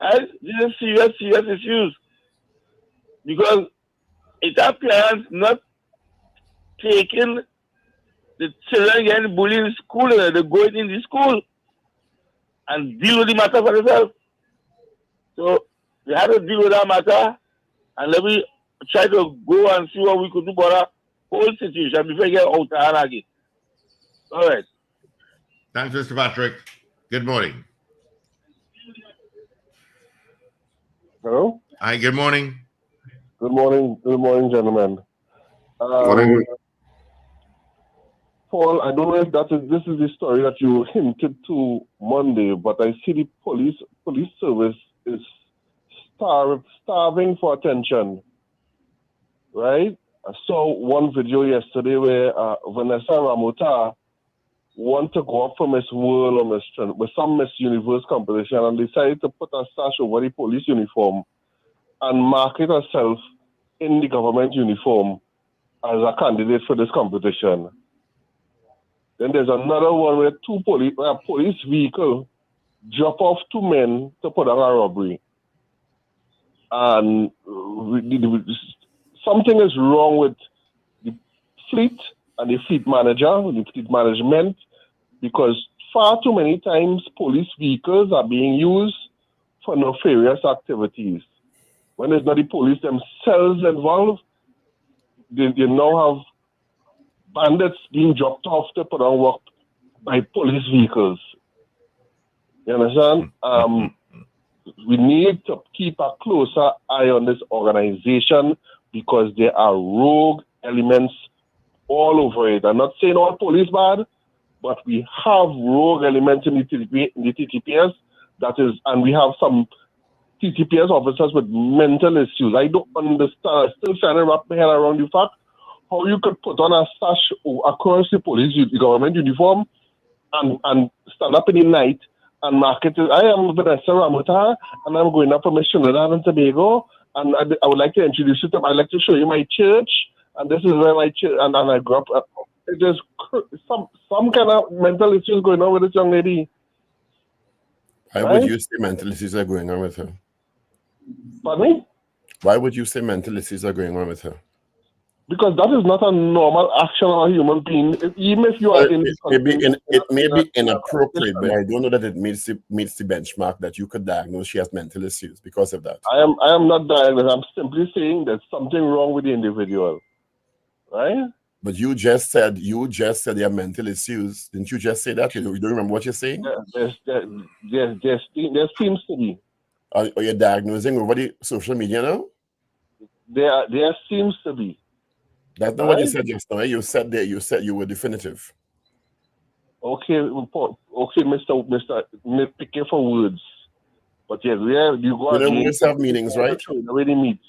S8: Right? This is serious issues. Because it has parents not taking the children getting bullied in school, they go in the school and deal with the matter for themselves. So we have to deal with that matter and let me try to go and see what we could do about that whole situation before we get out and again. All right.
S3: Thanks, Mr. Patrick. Good morning.
S9: Hello?
S3: Hi, good morning.
S9: Good morning, gentlemen.
S6: Morning.
S9: Paul, I don't know if this is the story that you hinted to Monday, but I see the police service is starving for attention, right? I saw one video yesterday where Vanessa Ramota wanted to go up for Miss World or with some Miss Universe competition and decided to put a sash over the police uniform and market herself in the government uniform as a candidate for this competition. Then there's another one where a police vehicle drop off two men to put on a robbery. And something is wrong with the fleet and the fleet manager, the fleet management, because far too many times police vehicles are being used for nefarious activities. When there's not the police themselves involved, they now have bandits being dropped off to put on work by police vehicles. You understand? We need to keep a closer eye on this organization because there are rogue elements all over it. I'm not saying all police bad, but we have rogue elements in the TTPS and we have some TTPS officers with mental issues. I don't understand. Still trying to wrap my head around the fact how you could put on a sash across the government uniform and stand up in the night and market it. I am Vanessa Ramota and I'm going up from Trinidad and Tobago and I would like to introduce you to I'd like to show you my church and this is where my church and I grew up. There's some kind of mental issues going on with this young lady.
S1: Why would you say mental issues are going on with her?
S9: Pardon me?
S1: Why would you say mental issues are going on with her?
S9: Because that is not a normal action of a human being. Even if you are
S1: it may be inappropriate, but I don't know that it meets the benchmark that you could diagnose she has mental issues because of that.
S9: I am not diagnosed. I'm simply saying there's something wrong with the individual, right?
S1: But you just said they have mental issues. Didn't you just say that? You don't remember what you're saying?
S9: There seems to be.
S1: Are you diagnosing over the social media now?
S9: There seems to be.
S1: That's not what you said just now. You said you were definitive.
S9: Okay, Mr. Nitpicking for words. But yes, you go
S1: again. Words have meanings, right?
S9: Already meat.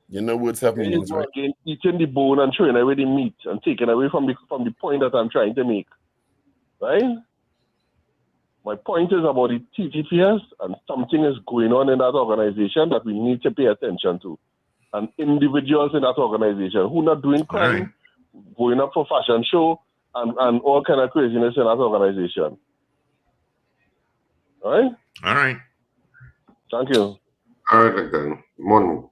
S1: You know words have meanings, right?
S9: Again, eating the bone and throwing away the meat and taking away from the point that I'm trying to make. Right? My point is about the TTPS and something is going on in that organization that we need to pay attention to. And individuals in that organization who are not doing crime, going up for fashion show and all kind of craziness in that organization. All right?
S3: All right.
S9: Thank you.
S6: All right, then. Morning.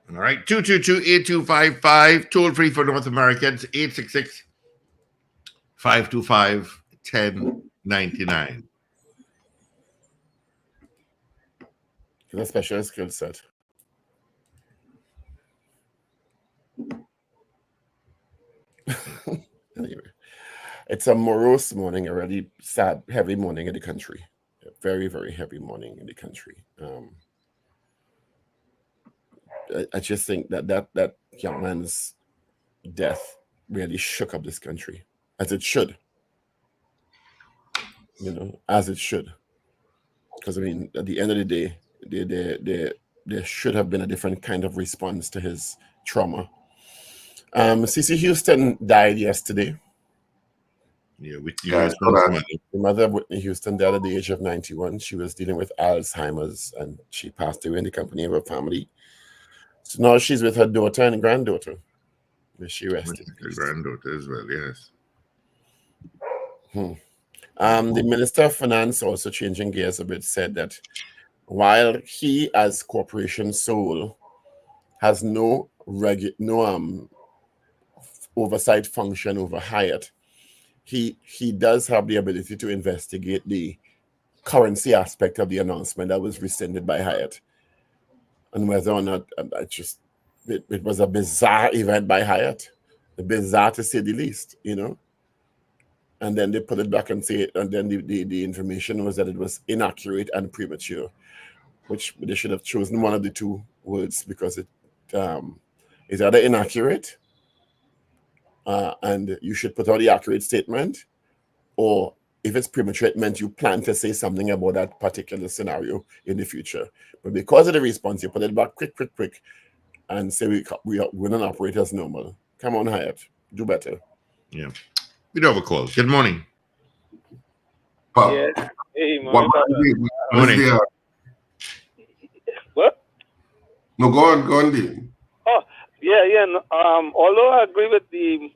S3: All right. 222-8255. Toll free for North Americans. 866-525-1099.
S1: It's a special skill set. Anyway, it's a morose morning, a really sad, heavy morning in the country. A very, very heavy morning in the country. I just think that young man's death really shook up this country, as it should. As it should. Because I mean, at the end of the day, there should have been a different kind of response to his trauma. CC Houston died yesterday.
S3: Yeah, with
S6: Yeah,
S1: The mother of Whitney Houston died at the age of 91. She was dealing with Alzheimer's and she passed away in the company of her family. So now she's with her daughter and granddaughter. May she rest in
S3: her
S1: peace.
S3: granddaughter as well, yes.
S1: The Minister of Finance, also changing gears a bit, said that while he, as corporation sole, has no oversight function over Hyatt, he does have the ability to investigate the currency aspect of the announcement that was rescinded by Hyatt, and whether or not it was a bizarre event by Hyatt, bizarre to say the least, And then they put it back and say, and then the information was that it was inaccurate and premature, which they should have chosen one of the two words, because it is either inaccurate, and you should put out the accurate statement, or if it's premature, it meant you plan to say something about that particular scenario in the future. But because of the response, you put it back quick, and say we don't operate as normal. Come on, Hyatt, do better.
S3: Yeah. We do have a call. Good morning.
S10: Yeah. Hey,
S6: What
S3: Morning.
S10: What?
S6: No, go on, Dean.
S10: Oh, yeah. No, although I agree with the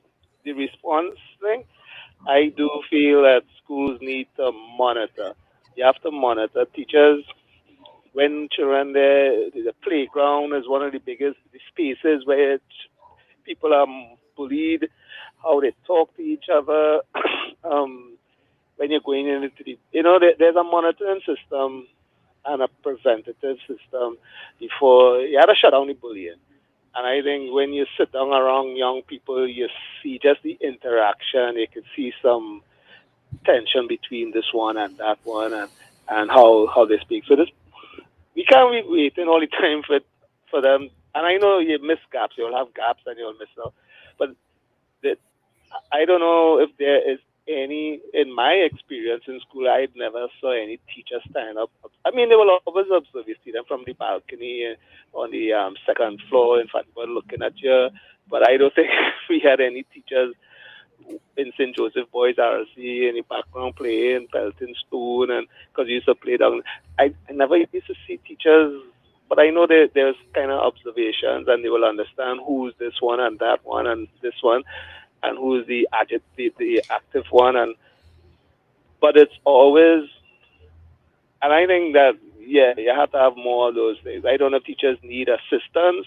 S10: response thing, I do feel that schools need to monitor. You have to monitor teachers. When children there, the playground is one of the biggest spaces where people are bullied, how they talk to each other. When you're going into there's a monitoring system and a preventative system before you have to shut down the bullying. And I think when you sit down around young people, you see just the interaction. You can see some tension between this one and that one, and how they speak. So we can't be waiting all the time for them. And I know you miss gaps. You'll have gaps and you'll miss out. But I don't know if there is any, in my experience in school, I never saw any teacher stand up. I mean, they will always observe. You see them from the balcony on the second floor, in fact, they were looking at you. But I don't think we had any teachers in St. Joseph Boys RC in the background playing, pelting stone, and because we used to play down. I never used to see teachers, but I know there's kind of observations, and they will understand who's this one and that one and this one, and who's the active one, but it's always, and I think that you have to have more of those things. I don't know if teachers need assistance,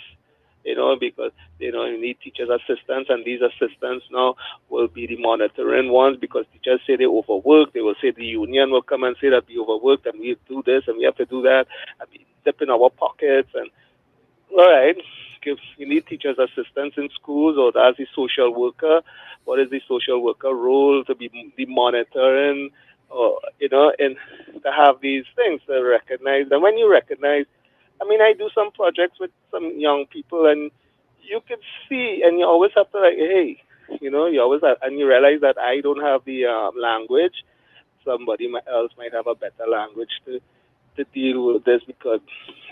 S10: because you need teachers' assistants, and these assistants now will be the monitoring ones, because teachers say they overwork. They will say the union will come and say that we overworked and we do this and we have to do that, and we dip in our pockets. And all right, if you need teachers' assistants in schools, or that's the social worker. What is the social worker role to be the monitoring, or and to have these things to recognize. And when you recognize, I mean, I do some projects with some young people, and you can see, and you always have to hey, you always have, and you realize that I don't have the language. Somebody else might have a better language to deal with this, because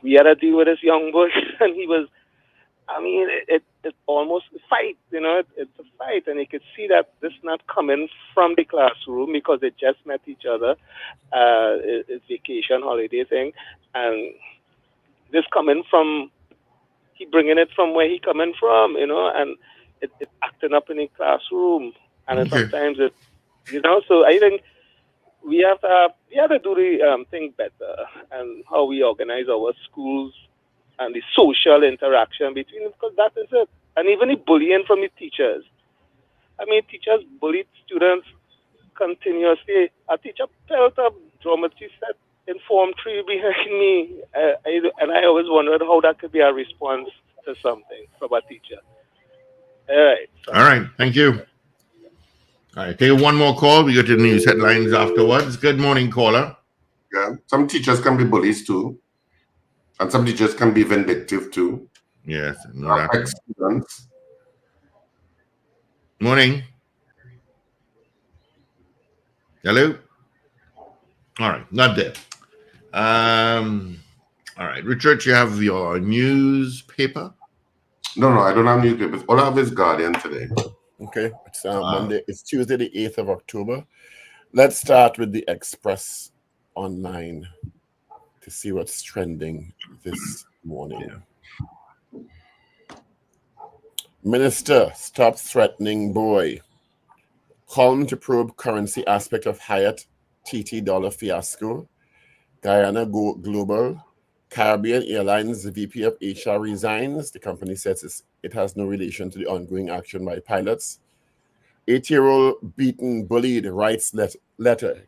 S10: we had to deal with this young boy, and he was, I mean, it's almost a fight, it's a fight, and you could see that this not coming from the classroom, because they just met each other, it's vacation, holiday thing, and this coming from, he bringing it from where he coming from, and it acting up in the classroom, and then
S3: Okay.
S10: sometimes it, So I think we have to do the thing better, and how we organize our schools and the social interaction between them, because that is it. And even the bullying from the teachers. I mean, teachers bullied students continuously. A teacher felt a geometry set in Form 3 behind me. And I always wondered how that could be a response to something from a teacher. All right.
S3: All right. Thank you. All right. Take one more call. We go to the news headlines afterwards. Good morning, caller.
S6: Yeah, some teachers can be bullies too, and some teachers can be vindictive too.
S3: Yes. No,
S6: Affect students.
S3: Morning. Hello. All right. Not there. All right. Richard, you have your newspaper?
S6: No, I don't have newspapers. All I have is Guardian today.
S1: Okay, it's Monday. It's Tuesday, the 8th of October. Let's start with the Express Online to see what's trending this morning. Minister stops threatening boy. Calm to probe currency aspect of Hyatt TT dollar fiasco. Guyana Global. Caribbean Airlines VP of HR resigns. The company says it has no relation to the ongoing action by pilots. 8-year-old beaten, bullied, writes letter.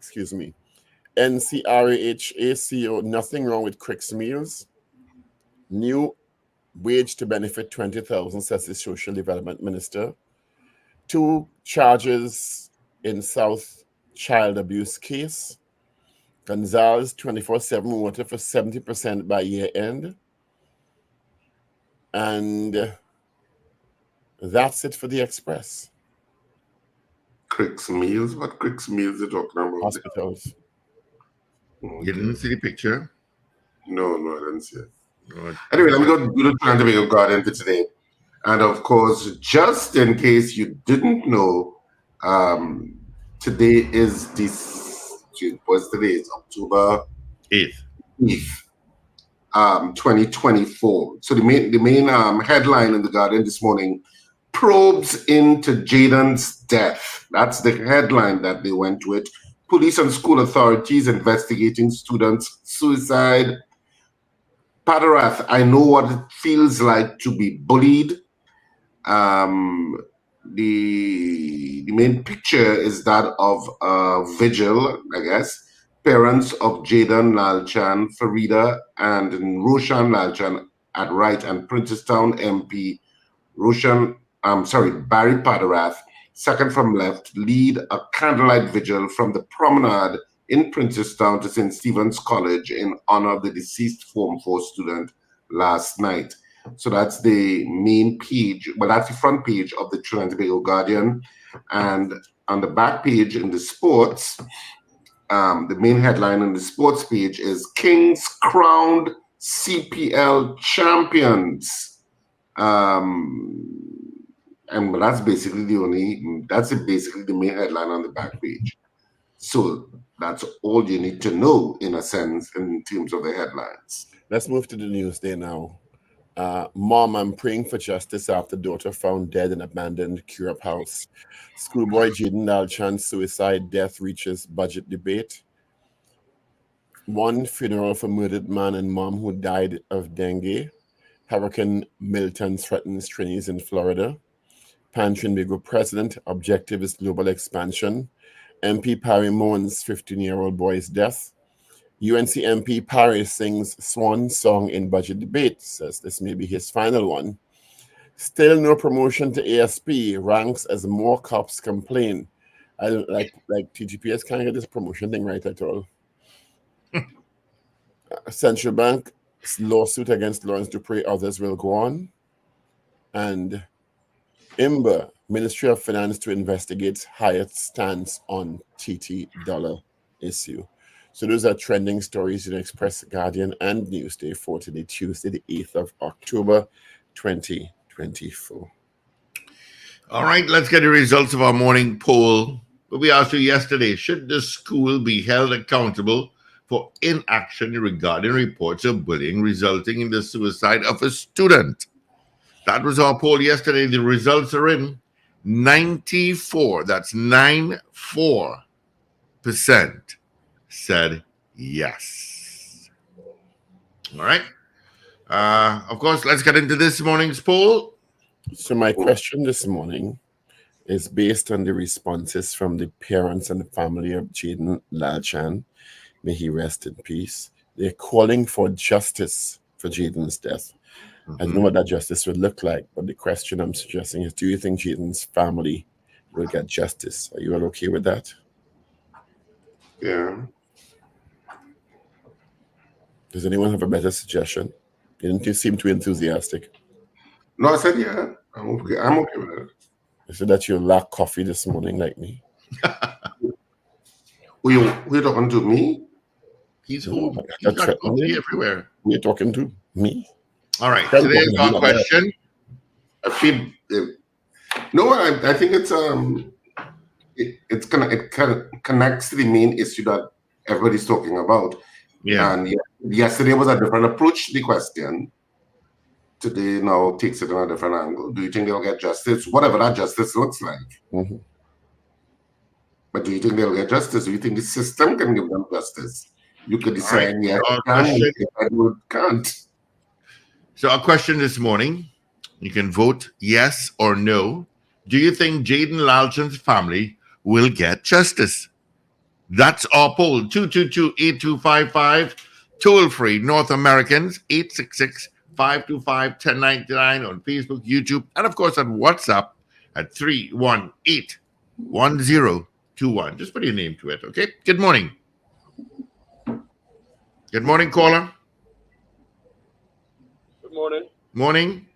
S1: NCRAHA CEO, nothing wrong with Crick's Meals. New wage to benefit 20,000, says the Social Development Minister. 2 charges in South child abuse case. Gonzalez 24/7 water for 70% by year end. And that's it for the Express.
S6: Crick's Meals? What Crick's Meals are you talking about?
S1: Hospitals.
S3: You didn't see the picture?
S6: No, I didn't see it.
S3: No.
S6: Anyway, let me go to the Trinidad and Tobago Guardian for today. And of course, just in case you didn't know, today is October 8th, 2024. So the main headline in the Guardian this morning: probes into Jaden's death. That's the headline that they went with. Police and school authorities investigating students' suicide. Padarath, I know what it feels like to be bullied. The main picture is that of a vigil, I guess. Parents of Jaden Lalchan, Farida, and Roshan Lalchan at Wright, and Princestown MP Barry Padarath, second from left, lead a candlelight vigil from the promenade in Princestown to St. Stephen's College in honor of the deceased Form 4 student last night. So that's the main page. Well, that's the front page of the Trinidad and Tobago Guardian. And on the back page in the sports, the main headline on the sports page is Kings crowned CPL champions. And that's basically the main headline on the back page. So that's all you need to know, in a sense, in terms of the headlines.
S1: Let's move to the news day now. Mom, I'm praying for justice after daughter found dead in abandoned Curab house. Schoolboy Jaden Lalchan suicide death reaches budget debate. 1 funeral for murdered man and mom who died of dengue. Hurricane Milton threatens Trinis in Florida. Trinidad president, objective is global expansion. MP Parry mourns 15-year-old boy's death. UNC MP Parry sings swan song in budget debate, says this may be his final one. Still no promotion to ASP, ranks as more cops complain. I don't like TGPS can't get this promotion thing right at all. Central Bank lawsuit against Lawrence Dupree, others will go on. And IMBA, Ministry of Finance to investigate Hyatt's stance on TT dollar issue. So those are trending stories in Express, Guardian, and Newsday for today, Tuesday, the 8th of October, 2024.
S3: All right, let's get the results of our morning poll. We asked you yesterday, should the school be held accountable for inaction regarding reports of bullying resulting in the suicide of a student? That was our poll yesterday. The results are in. 94, that's 94% said yes. All right. Of course, let's get into this morning's poll.
S1: So my question this morning is based on the responses from the parents and the family of Jaden Lalchan. May he rest in peace. They're calling for justice for Jaden's death. I don't know what that justice would look like, but the question I'm suggesting is, do you think Jaden's family will get justice? Are you all okay with that?
S6: Yeah.
S1: Does anyone have a better suggestion? You didn't seem too enthusiastic.
S6: No, I said yeah. I'm okay with it.
S1: You said that you lack coffee this morning like me.
S6: Who you talking to, me?
S3: He's home. He's got coffee everywhere.
S1: Who you talking to? Me?
S3: All right. Today's our question.
S6: I feel no. I think it's it connects to the main issue that everybody's talking about.
S3: Yeah.
S6: And yesterday was a different approach to the question. Today now takes it on a different angle. Do you think they'll get justice? Whatever that justice looks like.
S1: Mm-hmm.
S6: But do you think they'll get justice? Do you think the system can give them justice? You could decide yes, you can't.
S3: So our question this morning, you can vote yes or no. Do you think Jaden Lalchan's family will get justice? That's our poll. 222-8255. Toll free. North Americans 866-525-1099 on Facebook, YouTube, and of course on WhatsApp at 318-1021. Just put your name to it, okay? Good morning. Good morning, caller.
S11: Good morning.
S3: Morning.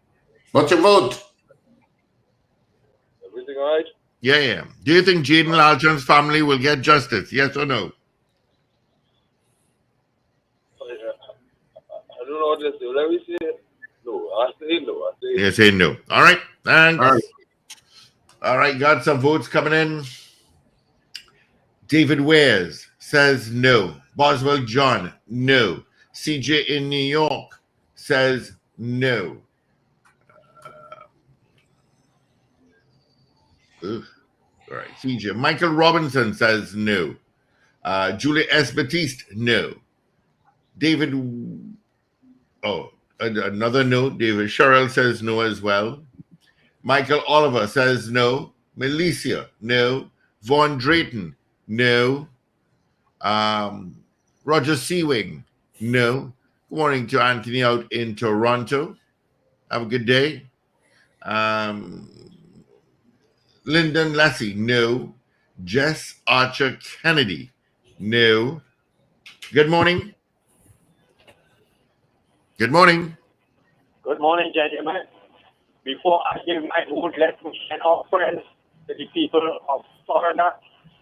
S6: What's your vote?
S11: Everything all right?
S3: Yeah. Do you think Jaden Lalchan's family will get justice? Yes or no?
S11: I don't know what to say. Let me say no. I say no.
S3: You say no. All right. Thanks. All right. Got some votes coming in. David Wares says no. Boswell John, no. CJ in New York says no. All right, CJ. Michael Robinson says no. Julie S. Batiste, no. David, another no. David Sherrill says no as well. Michael Oliver says no. Melissa, no. Vaughn Drayton, no. Roger Seawing, no. Good morning to Anthony out in Toronto. Have a good day. Lyndon Lassie, no. Jess Archer Kennedy, no. Good morning. Good morning.
S12: Good morning, gentlemen. Before I give my vote, let me send our friends to the people of Florida,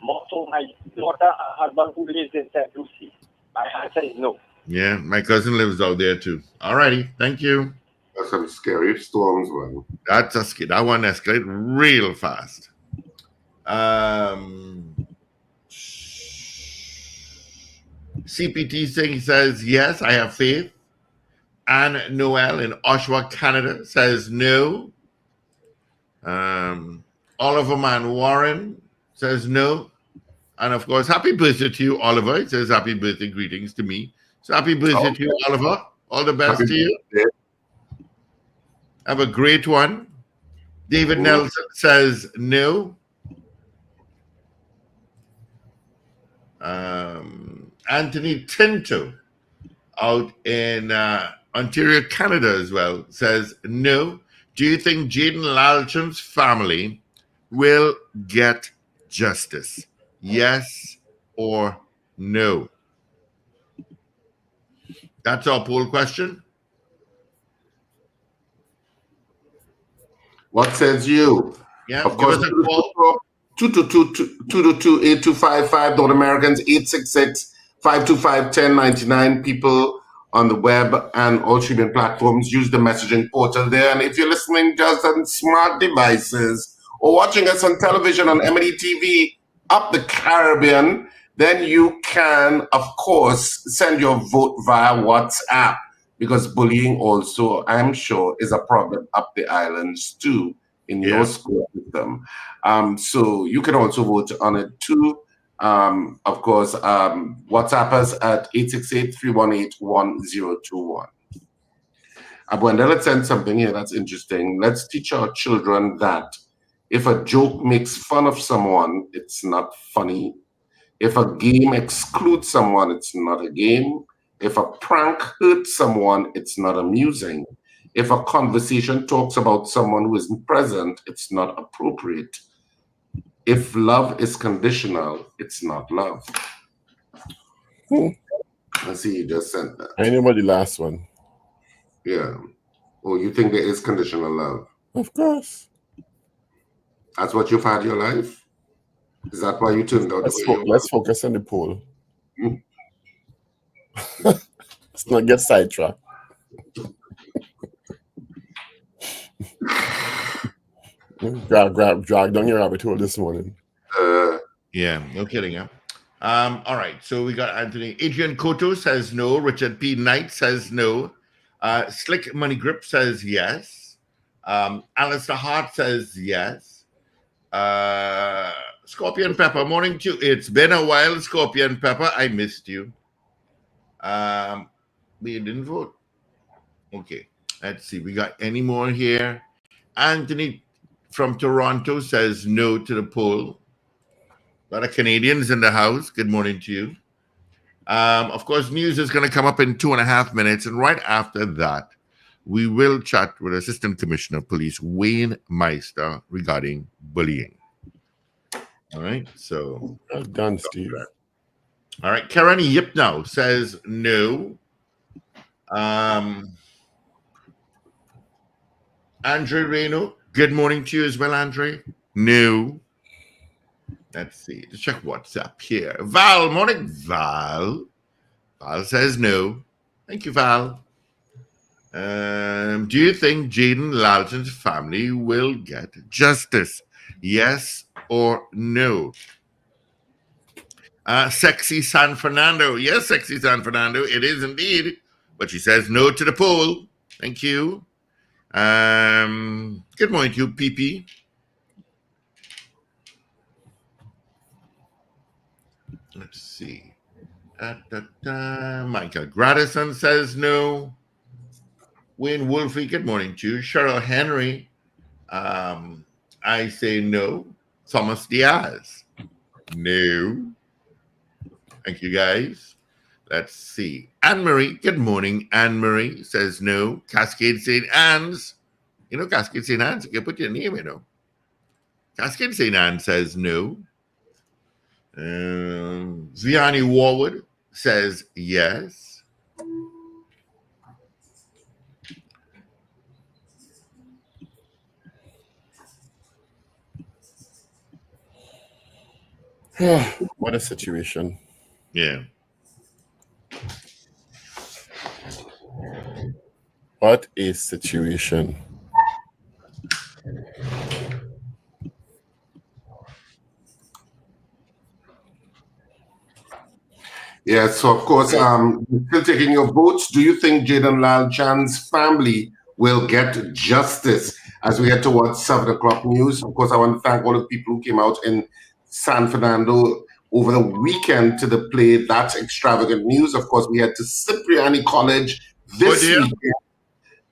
S12: also my daughter and husband who lives in St. Lucie. My answer is no.
S3: Yeah, my cousin lives out there too. All righty, thank you.
S6: That's some scary storms, man.
S3: That's a skid. That one escalate real fast. CPT Singh says yes, I have faith. Anne Noel in Oshawa, Canada says no. Oliver Man Warren says no. And of course, happy birthday to you, Oliver. It says happy birthday greetings to me. So happy birthday to you, Oliver. All the best to you. Have a great one. David Nelson says no. Anthony Tinto out in Ontario, Canada as well says no. Do you think Jaden Lalchan's family will get justice? Yes or no? That's our poll question.
S6: What says you?
S3: Yeah,
S6: of course. 222-8255, North Americans, 866-525-1099. People on the web and all streaming platforms use the messaging portal there. And if you're listening just on smart devices or watching us on television on Emily TV up the Caribbean, then you can, of course, send your vote via WhatsApp. because bullying also, I'm sure, is a problem up the islands too in your school system. So you can also vote on it too. Of course, WhatsApp us at 868-318-1021. Wendell had sent something here that's interesting. Let's teach our children that if a joke makes fun of someone, it's not funny. If a game excludes someone, it's not a game. If a prank hurts someone, it's not amusing. If a conversation talks about someone who isn't present, it's not appropriate. If love is conditional, it's not love. I see you just sent that.
S1: I know about the last one.
S6: Yeah. Oh, you think there is conditional love?
S1: Of course.
S6: That's what you've had your life? Is that why you turned out the way you
S1: Let's focus on the poll. Let's not get sidetracked. Drag down your rabbit hole this morning.
S3: Yeah, no kidding, yeah. All right, so we got Anthony. Adrian Cotto says no. Richard P. Knight says no. Slick Money Grip says yes. Alistair Hart says yes. Scorpion Pepper, morning to you. It's been a while, Scorpion Pepper. I missed you. We didn't vote. Okay, let's see. We got any more here? Anthony from Toronto says no to the poll. A lot of Canadians in the house. Good morning to you. Of course, news is going to come up in 2.5 minutes. And right after that, we will chat with Assistant Commissioner of Police Wayne Meister regarding bullying. All right. So,
S1: well done, Steve.
S3: All right. Karen Yipnow says no. Andre Reno, good morning to you as well, Andre. No. Let's see. Let's check WhatsApp here. Val, morning, Val. Val says no. Thank you, Val. Do you think Jaden Lalchan's family will get justice? Yes or no? Sexy San Fernando. Yes, Sexy San Fernando. It is indeed. But she says no to the poll. Thank you. Good morning to you, PP. Let's see. Michael Gradison says no. Wayne Wolfie, good morning to you. Cheryl Henry, I say no. Thomas Diaz, no. Thank you, guys. Let's see. Anne-Marie, good morning. Anne-Marie says no. Cascade St. Anne's. You know, Cascade St. Anne's, you can put your name, you know. Cascade St. Anne's says no. Vianney Warwood says yes.
S1: What a situation.
S3: Yeah.
S1: What a situation.
S6: Yeah, so of course, still taking your votes. Do you think Jaden Lalchan's family will get justice as we head towards 7 o'clock news? Of course, I want to thank all the people who came out in San Fernando over the weekend to the play That's Extravagant News. Of course, we head to Cipriani College this weekend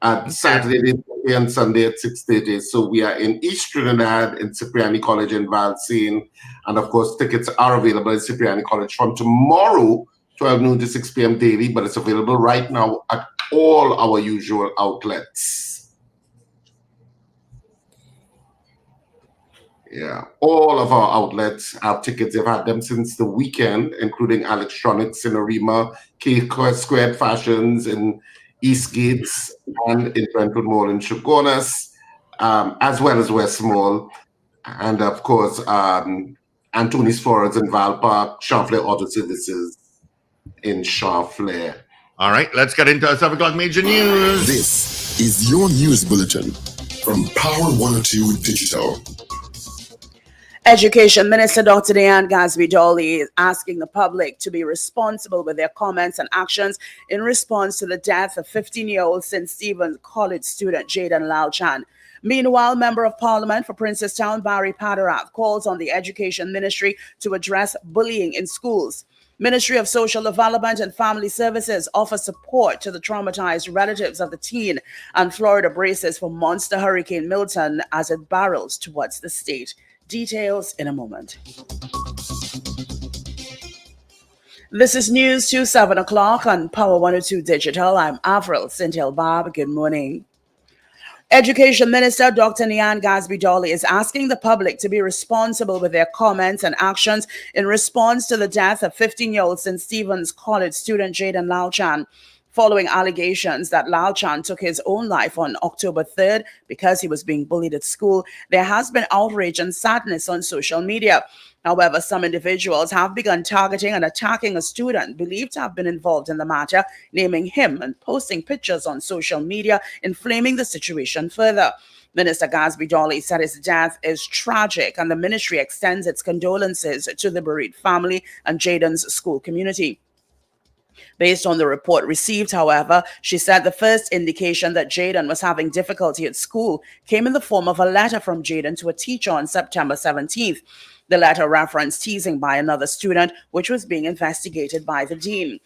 S6: at Saturday and Sunday at 6:30. So we are in East Trinidad in Cipriani College in Valsine. And of course, tickets are available at Cipriani College from tomorrow, 12 noon to 6 p.m. daily, but it's available right now at all our usual outlets. Yeah, all of our outlets have tickets. They've had them since the weekend, including Electronics in Arima, K Squared Fashions in Eastgates, and in Brentwood Mall in Chagonas, as well as West Mall, and of course, Anthony's Florence in Val Park, Chanflair Auto Services in Chanflair.
S3: All right, let's get into our 7 o'clock major news.
S2: This is your news bulletin from Power 102 Digital.
S13: Education Minister Dr. Diane Gasby-Dolly is asking the public to be responsible with their comments and actions in response to the death of 15-year-old St. Stephen's College student Jaden Lalchan. Meanwhile, Member of Parliament for Princestown Barry Padarath calls on the Education Ministry to address bullying in schools. Ministry of Social Development and Family Services offers support to the traumatized relatives of the teen, and Florida braces for monster Hurricane Milton as it barrels towards the state. Details in a moment. This is news to 7 o'clock on Power 102 Digital. I'm Avril Sintel Bob. Good morning. Education Minister Dr. Diane Gasby-Dolly is asking the public to be responsible with their comments and actions in response to the death of 15-year-old St. Stephen's College student Jaden Lalchan, following allegations that Lalchan took his own life on October 3rd because he was being bullied at school. There has been outrage and sadness on social media. However, some individuals have begun targeting and attacking a student believed to have been involved in the matter, naming him and posting pictures on social media, inflaming the situation further. Minister Gasby-Dolly said his death is tragic and the ministry extends its condolences to the bereaved family and Jaden's school community. Based on the report received, however, she said the first indication that Jaden was having difficulty at school came in the form of a letter from Jaden to a teacher on September 17th. The letter referenced teasing by another student, which was being investigated by the dean.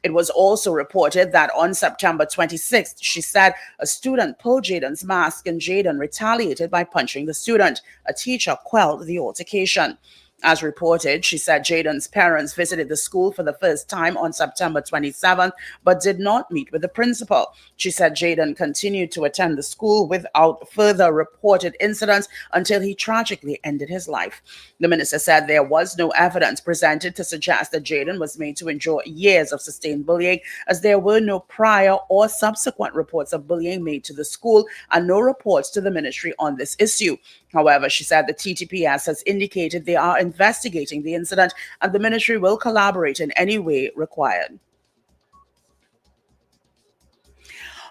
S13: It was also reported that on September 26th, she said a student pulled Jaden's mask and Jaden retaliated by punching the student. A teacher quelled the altercation. As reported, she said Jaden's parents visited the school for the first time on September 27th, but did not meet with the principal. She said Jaden continued to attend the school without further reported incidents until he tragically ended his life. The minister said there was no evidence presented to suggest that Jaden was made to endure years of sustained bullying, as there were no prior or subsequent reports of bullying made to the school and no reports to the ministry on this issue. However, she said the TTPS has indicated they are investigating the incident and the ministry will collaborate in any way required.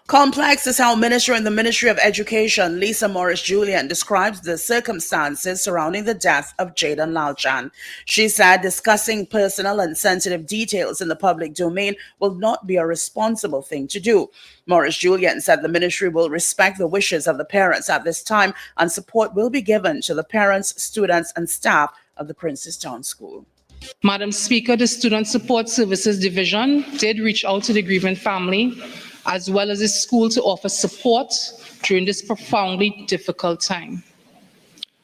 S13: Complex is how Minister in the Ministry of Education, Lisa Morris-Julian, describes the circumstances surrounding the death of Jaden Lalchan. She said discussing personal and sensitive details in the public domain will not be a responsible thing to do. Morris-Julian said the ministry will respect the wishes of the parents at this time and support will be given to the parents, students, and staff of the Princestown School.
S14: Madam Speaker, the Student Support Services Division did reach out to the grievant family as well as the school to offer support during this profoundly difficult time.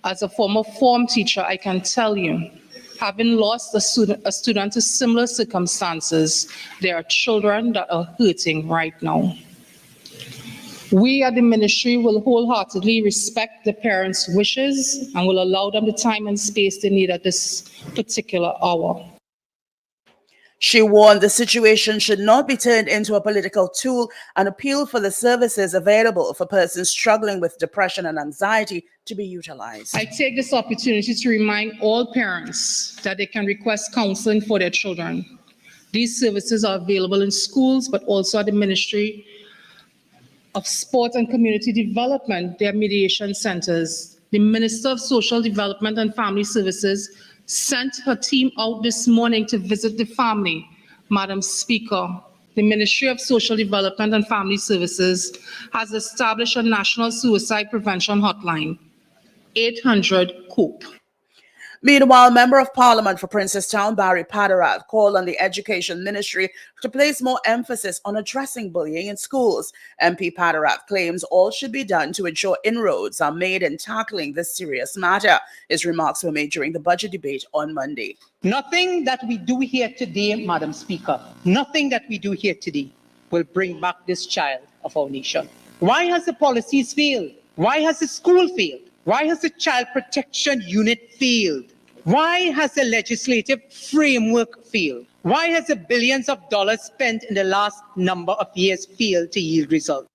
S14: As a former form teacher, I can tell you, having lost a student to similar circumstances, there are children that are hurting right now. We at the ministry will wholeheartedly respect the parents' wishes and will allow them the time and space they need at this particular hour.
S13: She warned the situation should not be turned into a political tool and appealed for the services available for persons struggling with depression and anxiety to be utilized.
S14: I take this opportunity to remind all parents that they can request counseling for their children. These services are available in schools, but also at the Ministry of Sport and Community Development, their mediation centers. The Minister of Social Development and Family Services sent her team out this morning to visit the family. Madam Speaker, the Ministry of Social Development and Family Services has established a national suicide prevention hotline, 800-COPE.
S13: Meanwhile, Member of Parliament for Princestown, Barry Padarath, called on the Education Ministry to place more emphasis on addressing bullying in schools. MP Padarath claims all should be done to ensure inroads are made in tackling this serious matter. His remarks were made during the budget debate on Monday.
S15: Nothing that we do here today, Madam Speaker, nothing that we do here today will bring back this child of our nation. Why has the policies failed? Why has the school failed? Why has the child protection unit failed? Why has the legislative framework failed? Why has the billions of dollars spent in the last number of years failed to yield results?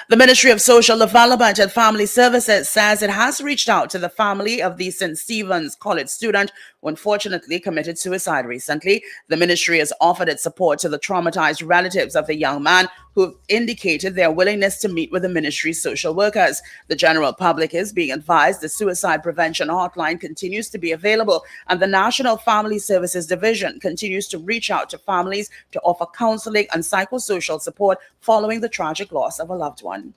S13: The Ministry of Social Development and Family Services says it has reached out to the family of the St. Stephen's College student who unfortunately committed suicide recently. The ministry has offered its support to the traumatized relatives of the young man who have indicated their willingness to meet with the ministry's social workers. The general public is being advised the suicide prevention hotline continues to be available, and the National Family Services Division continues to reach out to families to offer counseling and psychosocial support following the tragic loss of a loved one.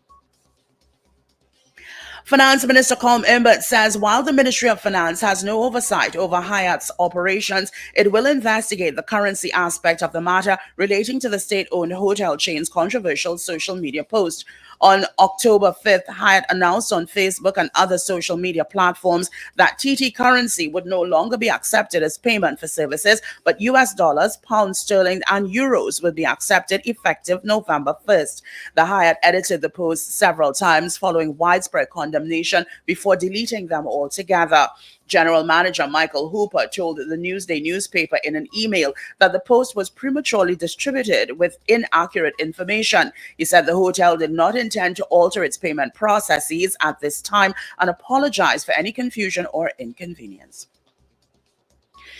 S13: Finance Minister Colm Imbert says while the Ministry of Finance has no oversight over Hyatt's operations, it will investigate the currency aspect of the matter relating to the state-owned hotel chain's controversial social media post. On October 5th, Hyatt announced on Facebook and other social media platforms that TT currency would no longer be accepted as payment for services, but US dollars, pounds sterling, and euros will be accepted effective November 1st. The Hyatt edited the post several times following widespread condemnation before deleting them altogether. General Manager Michael Hooper told the Newsday newspaper in an email that the post was prematurely distributed with inaccurate information. He said the hotel did not intend to alter its payment processes at this time and apologized for any confusion or inconvenience.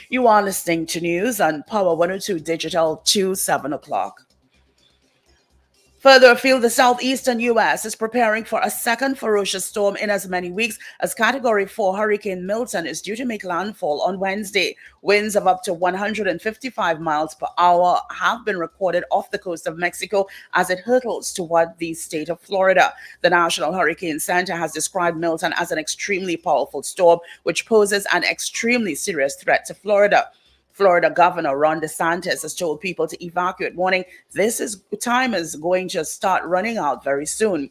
S13: You are listening to news on Power 102 Digital to 7 o'clock. Further afield, the southeastern U.S. is preparing for a second ferocious storm in as many weeks as Category 4 Hurricane Milton is due to make landfall on Wednesday. Winds of up to 155 miles per hour have been recorded off the coast of Mexico as it hurtles toward the state of Florida. The National Hurricane Center has described Milton as an extremely powerful storm, which poses an extremely serious threat to Florida. Florida Governor Ron DeSantis has told people to evacuate, warning time is going to start running out very soon.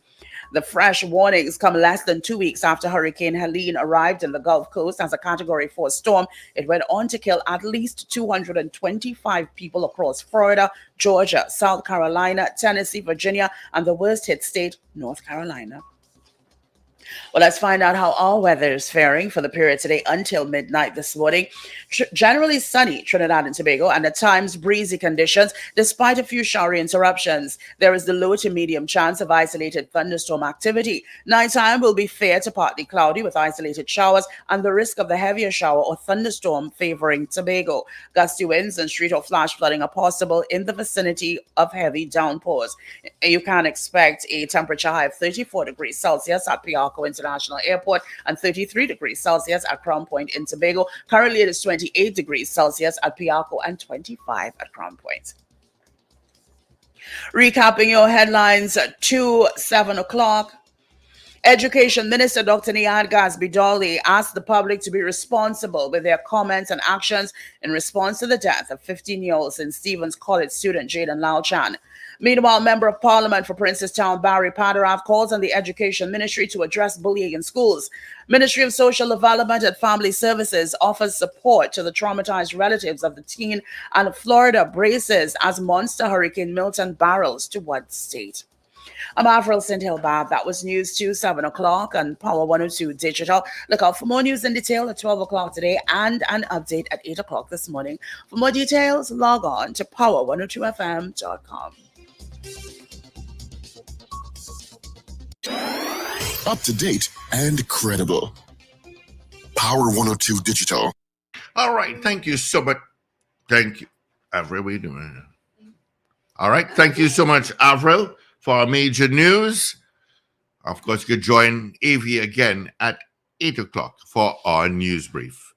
S13: The fresh warnings come less than 2 weeks after Hurricane Helene arrived in the Gulf Coast as a Category 4 storm. It went on to kill at least 225 people across Florida, Georgia, South Carolina, Tennessee, Virginia, and the worst hit state, North Carolina. Well, let's find out how our weather is faring for the period today until midnight this morning. Generally sunny Trinidad and Tobago and at times breezy conditions despite a few showery interruptions. There is the low to medium chance of isolated thunderstorm activity. Nighttime will be fair to partly cloudy with isolated showers and the risk of the heavier shower or thunderstorm favoring Tobago. Gusty winds and street or flash flooding are possible in the vicinity of heavy downpours. You can expect a temperature high of 34 degrees Celsius at Piarco International Airport and 33 degrees Celsius at Crown Point in Tobago. Currently, it is 28 degrees Celsius at Piarco and 25 at Crown Point. Recapping your headlines to 7 o'clock. Education Minister Dr. Nyan Gasby-Dolly asked the public to be responsible with their comments and actions in response to the death of 15-year-old St. Stephen's College student Jaden Lalchan. Meanwhile, Member of Parliament for Princestown Barry Padarav calls on the Education Ministry to address bullying in schools. Ministry of Social Development and Family Services offers support to the traumatized relatives of the teen, and Florida braces as monster Hurricane Milton barrels toward the state. I'm Avril St-Hilbab. That was news to 7 o'clock on Power 102 Digital. Look out for more news in detail at 12 o'clock today and an update at 8 o'clock this morning. For more details, log on to power102fm.com.
S2: Up to date and credible. Power 102 Digital.
S3: All right. Thank you so much. Thank you. Avril, what are you doing? All right. Thank you so much, Avril, for our major news. Of course, you could join Avi again at 8 o'clock for our news brief.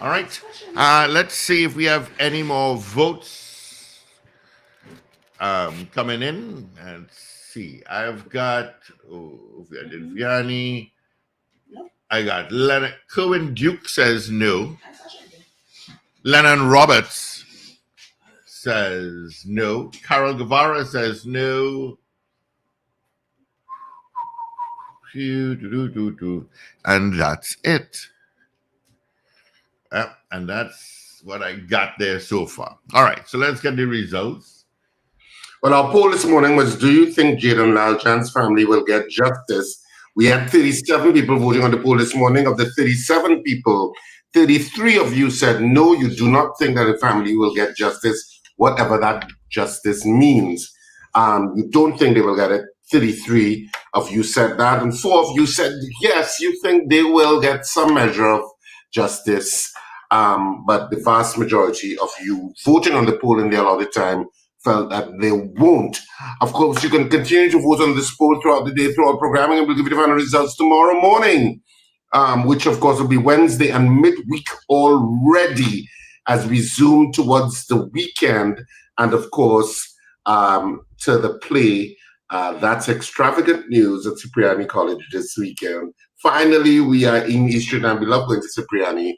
S3: All right. Let's see if we have any more votes coming in. Let's see. I've got Vianney. I got Leonard. Cohen Duke says no. Lennon Roberts says no. Carol Guevara says no. And that's it. And that's what I got there so far. All right, so let's get the results.
S6: Well, our poll this morning was, do you think Jaden Lalchan's family will get justice? We had 37 people voting on the poll this morning. Of the 37 people, 33 of you said no, you do not think that the family will get justice. whatever that justice means. You don't think they will get it. 33 of you said that, and 4 of you said yes, you think they will get some measure of justice. But the vast majority of you voting on the poll in there all the time felt that they won't. Of course, you can continue to vote on this poll throughout the day, throughout programming, and we'll give you the final results tomorrow morning, which of course will be Wednesday and midweek already as we zoom towards the weekend. And of course, to the play, that's extravagant news at Cipriani College this weekend. Finally, we are in East Trinidad. We love going to Cipriani.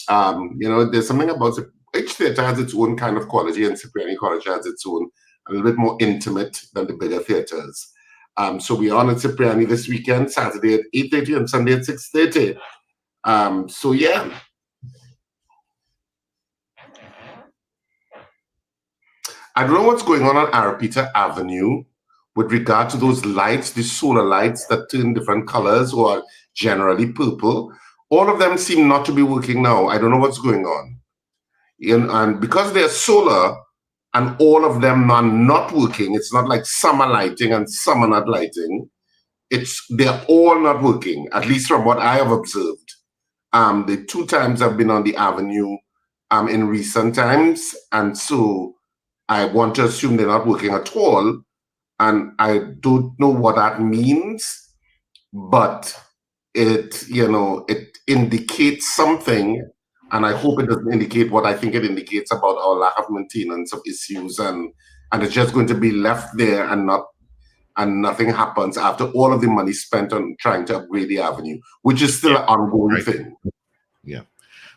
S6: There's something about each theatre has its own kind of quality, and Cipriani College has its own, a little bit more intimate than the bigger theatres. So we are on at Cipriani this weekend, Saturday at 8:30 and Sunday at 6:30. So yeah. I don't know what's going on Arapita Avenue with regard to those lights, the solar lights that turn different colors or are generally purple. All of them seem not to be working now. I don't know what's going on. And because they're solar and all of them are not working, it's not like some are lighting and some are not lighting. They're all not working, at least from what I have observed. The 2 times I've been on the avenue in recent times, and so I want to assume they're not working at all. And I don't know what that means, but it indicates something. And I hope it doesn't indicate what I think it indicates about our lack of maintenance of issues, and it's just going to be left there and nothing happens after all of the money spent on trying to upgrade the avenue, which is still an ongoing thing.
S3: Yeah.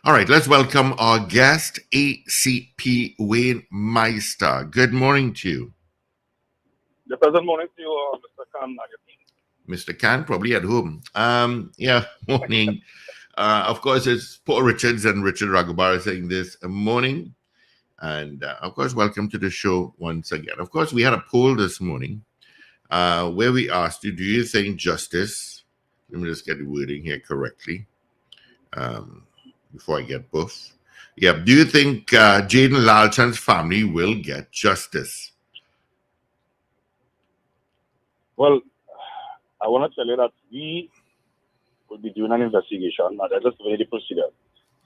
S3: All right, let's welcome our guest, ACP Meister. Good morning to you.
S16: The present morning to you, Mr. Khan.
S3: Mr. Khan, probably at home. Morning. Of course, it's Paul Richards and Richard Ragoobarsingh this morning. And of course, welcome to the show once again. Of course, we had a poll this morning where we asked you, do you think justice, let me just get the wording here correctly before I get buff. Yeah, do you think Jaden Lalchan's family will get justice?
S16: Well, I want to tell you that we will be doing an investigation, and that's just the procedure.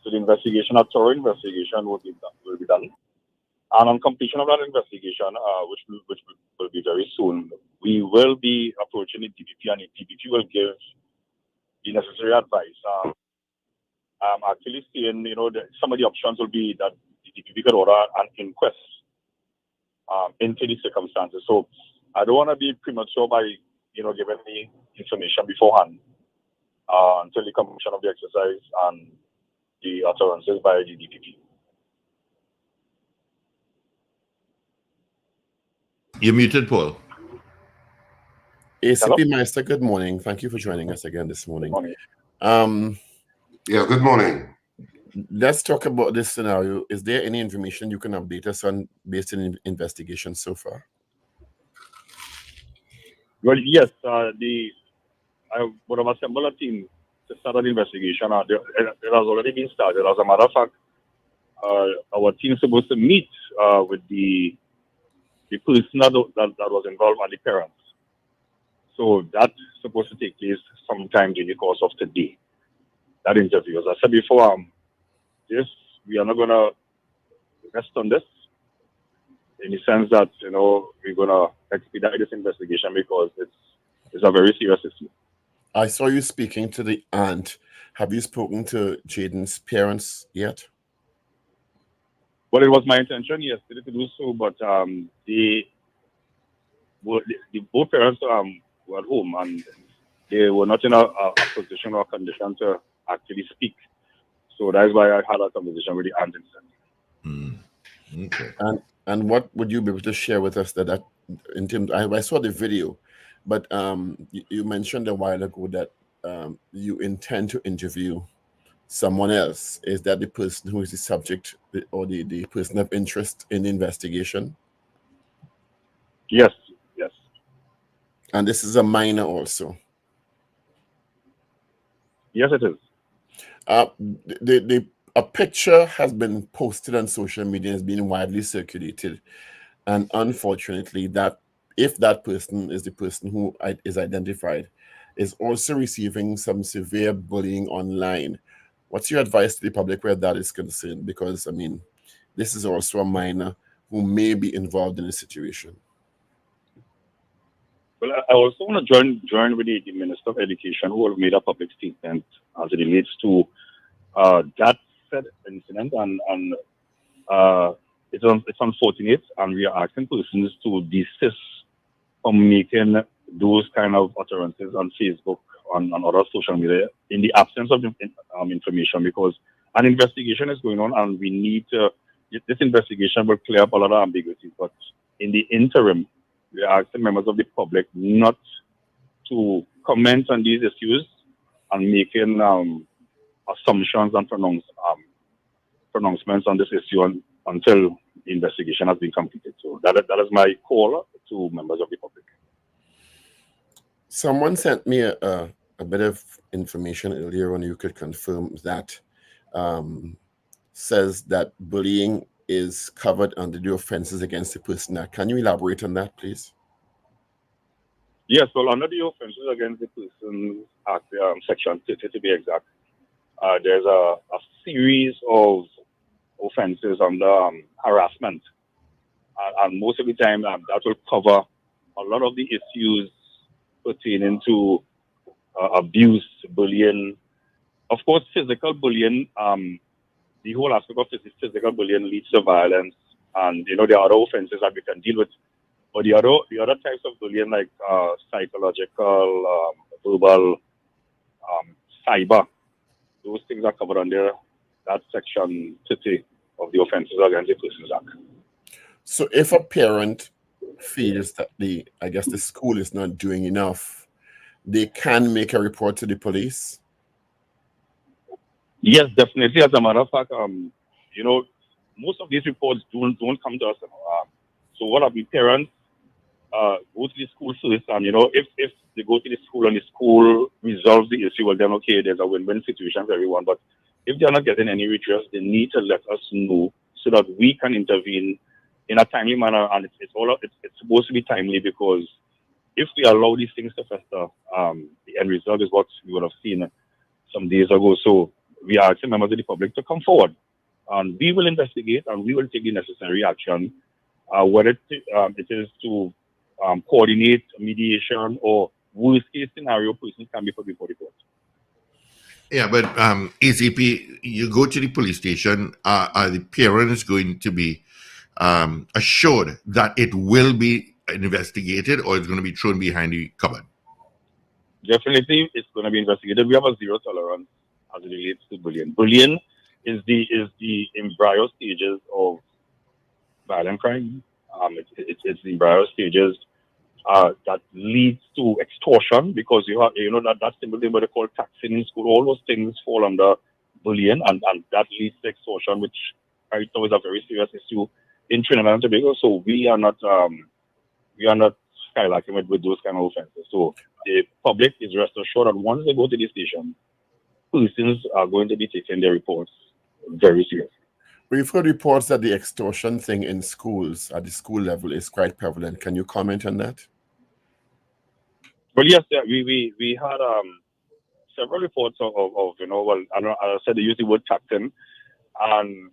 S16: So the investigation, a thorough investigation will be done. And on completion of that investigation, which will be very soon, we will be approaching the DPP, and the DPP will give the necessary advice. I'm actually seeing, that some of the options will be that the DPP could order an inquest into the circumstances. So I don't want to be premature by, giving the information beforehand until the completion of the exercise and the utterances by the DPP.
S3: You're muted, Paul.
S1: ACP Meister, good morning. Thank you for joining us again this morning.
S16: Good morning.
S6: Good morning.
S1: Let's talk about this scenario. Is there any information you can update us on based on investigation so far?
S16: Well, yes. I would have assembled a team to start an investigation. It has already been started. As a matter of fact, our team is supposed to meet with the person that was involved and the parents. So that's supposed to take place sometime during the course of today. That interview, as I said before, we are not going to rest on this in the sense that we're going to expedite this investigation because it's a very serious issue.
S1: I saw you speaking to the aunt. Have you spoken to Jaden's parents yet?
S16: Well, it was my intention yesterday to do so, but both parents were at home and they were not in a position or condition to actually speak. So that's why I had a conversation with the aunt instead.
S3: Okay.
S1: And what would you be able to share with us that in terms? I saw the video, but you mentioned a while ago that you intend to interview someone else. Is that the person who is the subject or the person of interest in the investigation?
S16: Yes.
S1: And this is a minor also.
S16: Yes, it is.
S1: The A picture has been posted on social media, has been widely circulated, and unfortunately, that if that person is the person who is identified, is also receiving some severe bullying online. What's your advice to the public where that is concerned? Because I mean, this is also a minor who may be involved in the situation.
S16: Well, I also want to join with the Minister of Education, who have made a public statement as it relates to that said incident, and it's unfortunate, and we are asking persons to desist from making those kind of utterances on Facebook, on other social media, in the absence of information, because an investigation is going on, and we need to. This investigation will clear up a lot of ambiguities, but in the interim, we are asking members of the public not to comment on these issues and making assumptions and pronouncements on this issue until the investigation has been completed. So that is my call to members of the public.
S1: Someone sent me a bit of information earlier on. You could confirm that says that bullying is covered under the Offenses Against the Person Act. Can you elaborate on that, please?
S16: Yes, well, under the Offenses Against the Person Act, Section 30 to be exact, there's a series of offenses under harassment. And most of the time, that will cover a lot of the issues pertaining to abuse, bullying. Of course, physical bullying, the whole aspect of physical bullying leads to violence. And, you know, there are other offenses that we can deal with. But the other types of bullying, like psychological, verbal, cyber, those things are covered under that Section 30 of the Offenses Against the Persons Act.
S1: So if a parent feels that the school is not doing enough, they can make a report to the police?
S16: Yes, definitely. As a matter of fact, you know, most of these reports don't come to us. So what are the parents go to the school first, and you know, if they go to the school and the school resolves the issue, well then okay, there's a win-win situation for everyone. But if they're not getting any redress, they need to let us know so that we can intervene in a timely manner. And it's supposed to be timely, because if we allow these things to fester, the end result is what we would have seen some days ago. So we are asking members of the public to come forward, and we will investigate and we will take the necessary action, whether it is to coordinate mediation, or worst case scenario, persons can be put before the court.
S3: Yeah, but ACP, you go to the police station, are the parents going to be assured that it will be investigated, or it's going to be thrown behind the cupboard?
S16: Definitely, it's going to be investigated. We have a zero tolerance as it relates to bullying. Bullying is the embryo stages of violent crime. It's the embryo stages that leads to extortion, because you have, you know, that simple thing what they call taxing in school. All those things fall under bullying, and that leads to extortion, which right now is a very serious issue in Trinidad and Tobago. So we are not skylarking with those kind of offenses. So the public is rest assured that once they go to the station, persons are going to be taking their reports very seriously.
S1: We've heard reports that the extortion thing in schools, at the school level, is quite prevalent. Can you comment on that?
S16: Well, yes, yeah, we had several reports of you know, well, I said they use the word taxing, and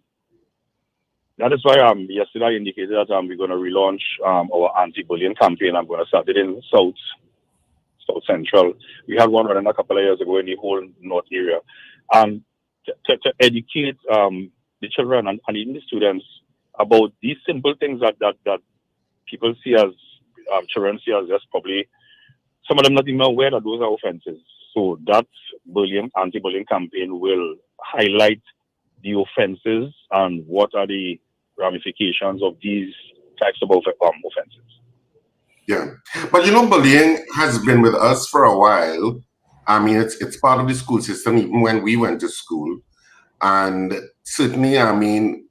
S16: that is why yesterday I indicated that we're going to relaunch our anti-bullying campaign. I'm going to start it in South Central. We had one running a couple of years ago in the whole North area, and to educate the children and even the students about these simple things that people see as children see as just probably, some of them not even aware that those are offenses. So that anti-bullying campaign will highlight the offenses and what are the ramifications of these types of offenses.
S6: Yeah, but you know, bullying has been with us for a while. I mean, it's part of the school system, even when we went to school. And certainly, I mean,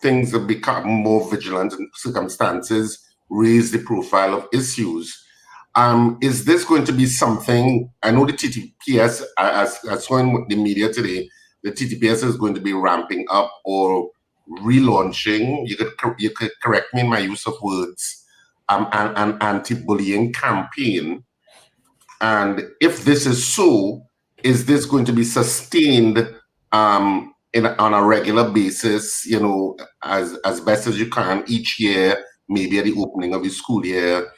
S6: things have become more vigilant, and circumstances raise the profile of issues. Is this going to be something? I know the TTPS, as shown with the media today, the TTPS is going to be ramping up or relaunching. You could correct me in my use of words. An anti-bullying campaign. And if this is so, is this going to be sustained on a regular basis, as best as you can each year, maybe at the opening of the school year,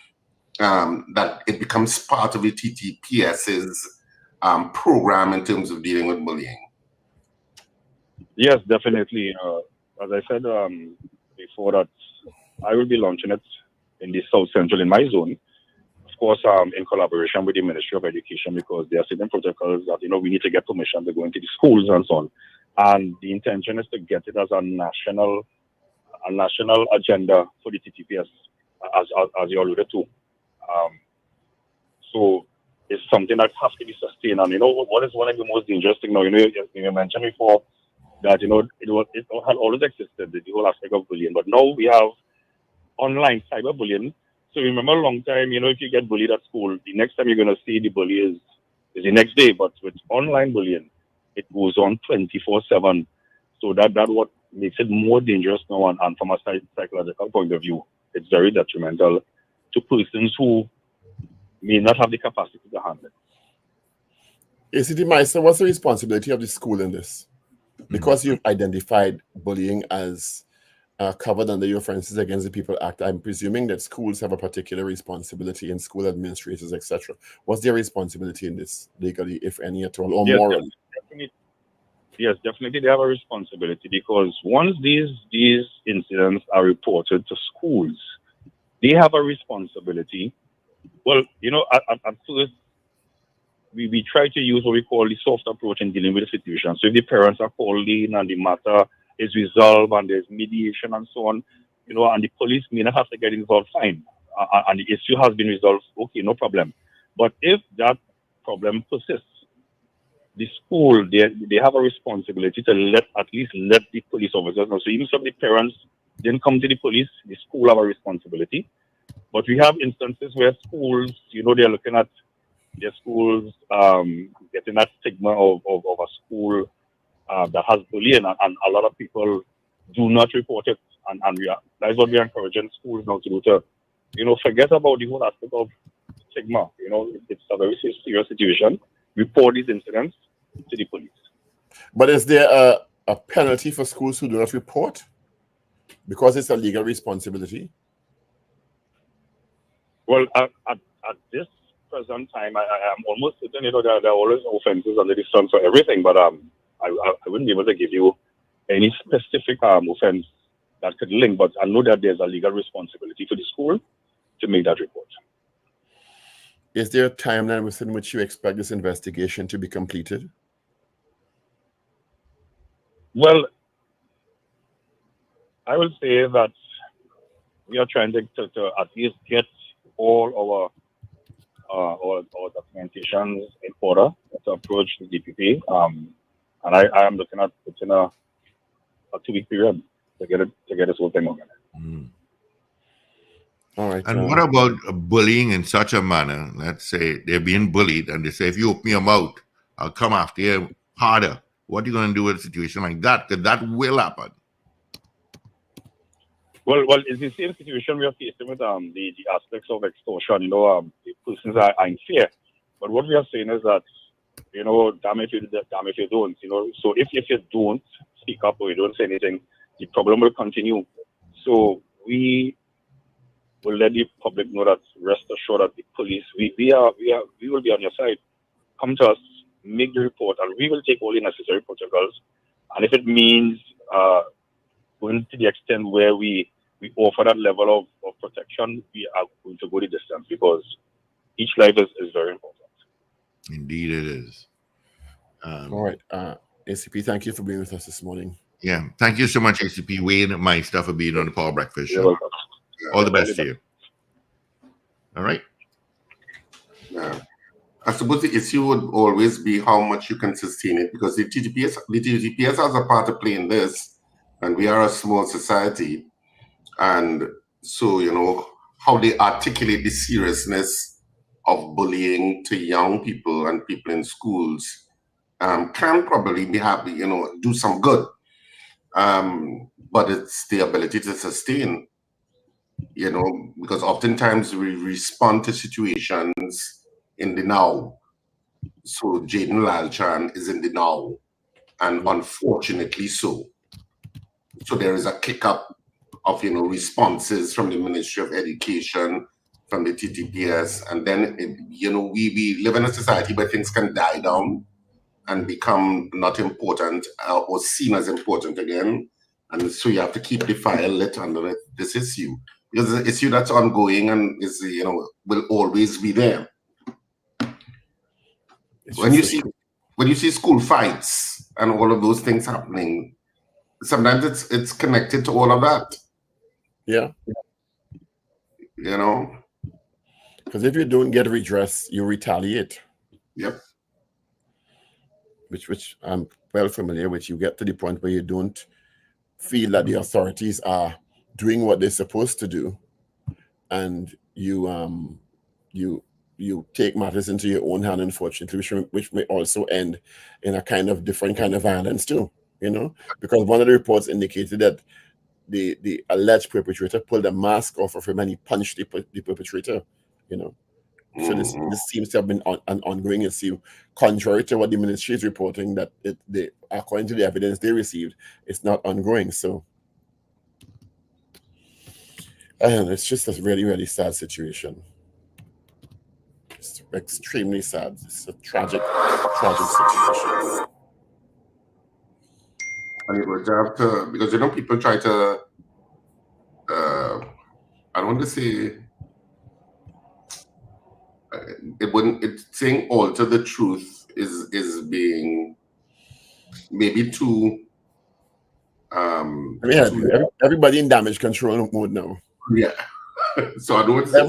S6: that it becomes part of the TTPS's program in terms of dealing with bullying?
S16: Yes, definitely. As I said before, that I will be launching it in the South Central, in my zone. Of course, in collaboration with the Ministry of Education, because there are certain protocols that, we need to get permission to go into the schools and so on. And the intention is to get it as a national agenda for the TTPS, as you alluded to. So it's something that has to be sustained. And what is one of the most dangerous things now? You mentioned before that it had always existed, the whole aspect of bullying, but now we have online cyberbullying. So remember, a long time, if you get bullied at school, the next time you're going to see the bully is the next day. But with online bullying, it goes on 24/7. So that what makes it more dangerous now, and from a psychological point of view, it's very detrimental to persons who may not have the capacity to handle it.
S1: ACP Meister, what's the responsibility of the school in this? Because you've identified bullying as covered under your Offences Against the People Act, I'm presuming that schools have a particular responsibility, in school administrators, etc. What's their responsibility in this legally, if any at all, or morally?
S16: Yes, definitely they have a responsibility, because once these incidents are reported to schools, they have a responsibility. Well, at first, we try to use what we call the soft approach in dealing with the situation. So if the parents are called in and the matter is resolved and there's mediation and so on, and the police may not have to get involved, fine. And the issue has been resolved, okay, no problem. But if that problem persists, the school, they have a responsibility to at least let the police officers know. So even if the parents didn't come to the police, the school have a responsibility. But we have instances where schools, they're looking at their schools getting that stigma of a school that has bullying, and a lot of people do not report it. And that's what we're encouraging schools now to do, to, forget about the whole aspect of stigma. It's a very serious situation. Report these incidents to the police.
S1: But is there a penalty for schools who do not report? Because it's a legal responsibility?
S16: Well, at this present time, I am almost certain, there are always offenses under the sun for everything, but I wouldn't be able to give you any specific offense that could link, but I know that there's a legal responsibility for the school to make that report.
S1: Is there a timeline within which you expect this investigation to be completed?
S16: Well, I will say that we are trying to at least get all our documentations in order to approach the DPP. And I am looking at within a 2-week period to get this whole thing organized.
S1: All right.
S3: And what about bullying in such a manner? Let's say they're being bullied and they say, if you open your mouth, I'll come after you harder. What are you going to do with a situation like that? Because that will happen.
S16: Well, it's the same situation we are facing with the aspects of extortion. The persons are in fear. But what we are saying is that, damn if you don't. So if you don't speak up or you don't say anything, the problem will continue. So we will let the public know that, rest assured that the police, we will be on your side. Come to us, make the report, and we will take all the necessary protocols. And if it means going to the extent where we offer that level of protection, we are going to go the distance, because each life is very important.
S3: Indeed it is.
S1: All right. ACP, thank you for being with us this morning.
S3: Yeah. Thank you so much, ACP Wayne Meister, for being on the Power Breakfast Show.
S16: You're welcome.
S3: All the best to you. All right.
S6: Yeah. I suppose the issue would always be how much you can sustain it, because the TTPS has a part to play in this, and we are a small society. And so, how they articulate the seriousness of bullying to young people and people in schools can probably do some good. But it's the ability to sustain, because oftentimes we respond to situations in the now. So Jaden Lalchan is in the now, and unfortunately so. So there is a kick up of responses from the Ministry of Education, from the TTPS, and then we live in a society where things can die down and become not important or seen as important again, and so you have to keep the fire lit under this issue, because it's an issue that's ongoing and is will always be there. When you see school fights and all of those things happening, sometimes it's connected to all of that.
S1: Yeah. Because if you don't get redress, you retaliate.
S6: Yep.
S1: Which I'm well familiar with. You get to the point where you don't feel that the authorities are doing what they're supposed to do, and you take matters into your own hand, unfortunately, which may also end in a kind of different kind of violence too. Because one of the reports indicated that the alleged perpetrator pulled a mask off of him and he punched the perpetrator. So this seems to have been an ongoing issue, contrary to what the ministry is reporting, that according to the evidence they received, it's not ongoing. So it's just a really, really sad situation. It's extremely sad. It's a tragic situation.
S6: And you would have to, because people try to, I don't want to say, it's saying alter the truth is being maybe too.
S1: Everybody in damage control mode now.
S6: Yeah. So I don't say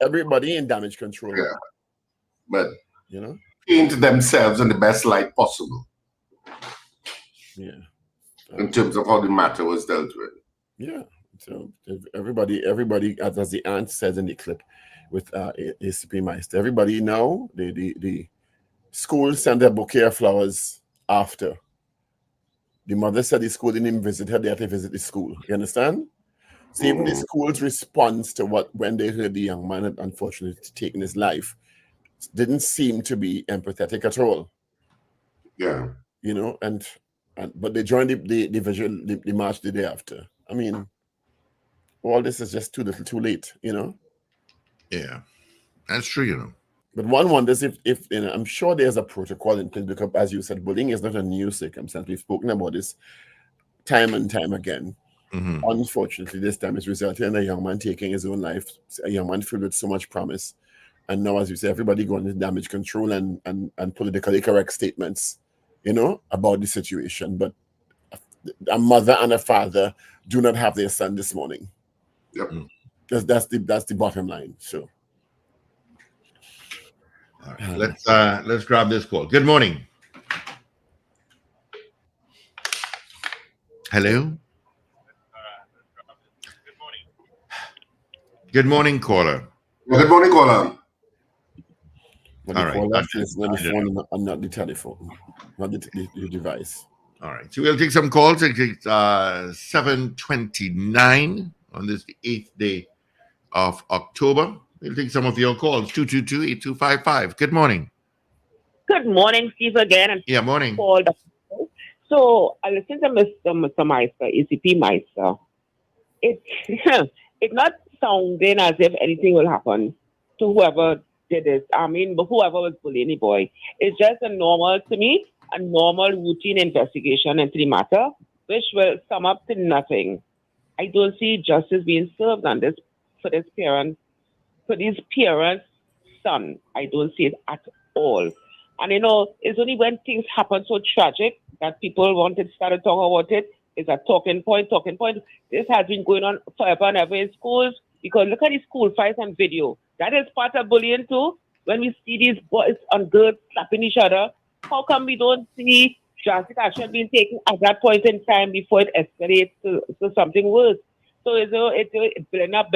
S1: everybody in damage control.
S6: Yeah. But paint themselves in the best light possible.
S1: Yeah.
S6: In terms of how the matter was dealt with.
S1: Yeah. So everybody, as the aunt says in the clip with ACP Meister, everybody now, the school sent a bouquet of flowers after. The mother said the school didn't even visit her, they had to visit the school. You understand? So even the school's response to when they heard the young man had unfortunately taken his life didn't seem to be empathetic at all.
S6: Yeah.
S1: But they joined the march the day after. I mean, all this is just too little, too late,
S3: Yeah, that's true,
S1: But one wonders if I'm sure there's a protocol in place, because, as you said, bullying is not a new circumstance. We've spoken about this time and time again.
S3: Mm-hmm.
S1: Unfortunately, this time it's resulted in a young man taking his own life, a young man filled with so much promise. And now, as you say, everybody going into damage control and politically correct statements, about the situation. But a mother and a father do not have their son this morning.
S6: Yep.
S1: That's the bottom line. So.
S3: All right. Let's grab this call. Good morning. Hello. Good morning, caller.
S6: Good morning, caller.
S1: All right. Not the telephone, not the device.
S3: All right. So we'll take some calls. It's 7:29 on this 8th day of October. We'll take some of your calls. 222-8255. Good morning.
S7: Good morning, Steve, again. And
S3: yeah, morning.
S7: So I listened to Mr. Meister, ACP Meister. It's not sounding as if anything will happen to whoever did this. I mean, whoever was bullying the boy. It's just a normal routine investigation into the matter, which will sum up to nothing. I don't see justice being served on this for these parents' son. I don't see it at all. And it's only when things happen so tragic that people wanted to start to talk about it. It's a talking point. This has been going on forever and ever in schools, because look at the school fights on video. That is part of bullying too. When we see these boys and girls slapping each other, how come we don't see drastic action being taken at that point in time before it escalates to something worse? So it's building up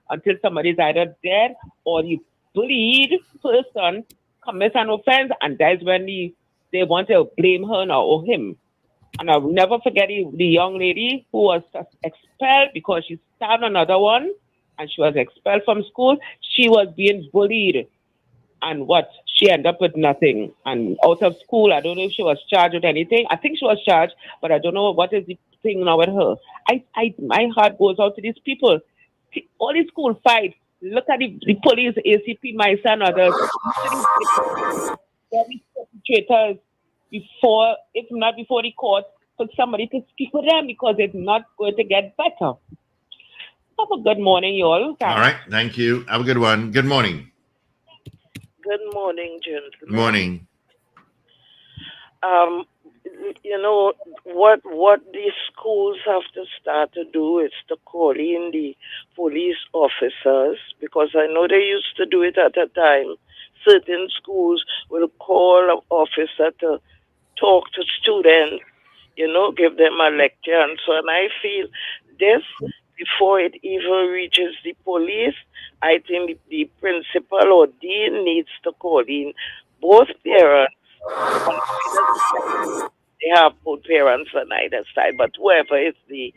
S7: until somebody's either dead or the bullied person commits an offense, and that's when the they want to blame her now or him. And I'll never forget the young lady who was expelled because she stabbed another one and she was expelled from school. She was being bullied. And what? She ended up with nothing. And out of school, I don't know if she was charged with anything. I think she was charged, but I don't know what is the thing now with her. My heart goes out to these people. All these school fights. Look at the police, ACP Meister and others. Very perpetrators before, if not before the court, for somebody to speak with them because it's not going to get better. Have a good morning, you all.
S3: All right. Thank you. Have a good one. Good morning.
S17: Good morning, gentlemen.
S3: Good morning.
S17: You know, what these schools have to start to do is to call in the police officers, because I know they used to do it at a time. Certain schools will call an officer to talk to students, you know, give them a lecture and so on. I feel this, before it even reaches the police, I think the principal or dean needs to call in both parents. They have both parents on either side, but whoever is the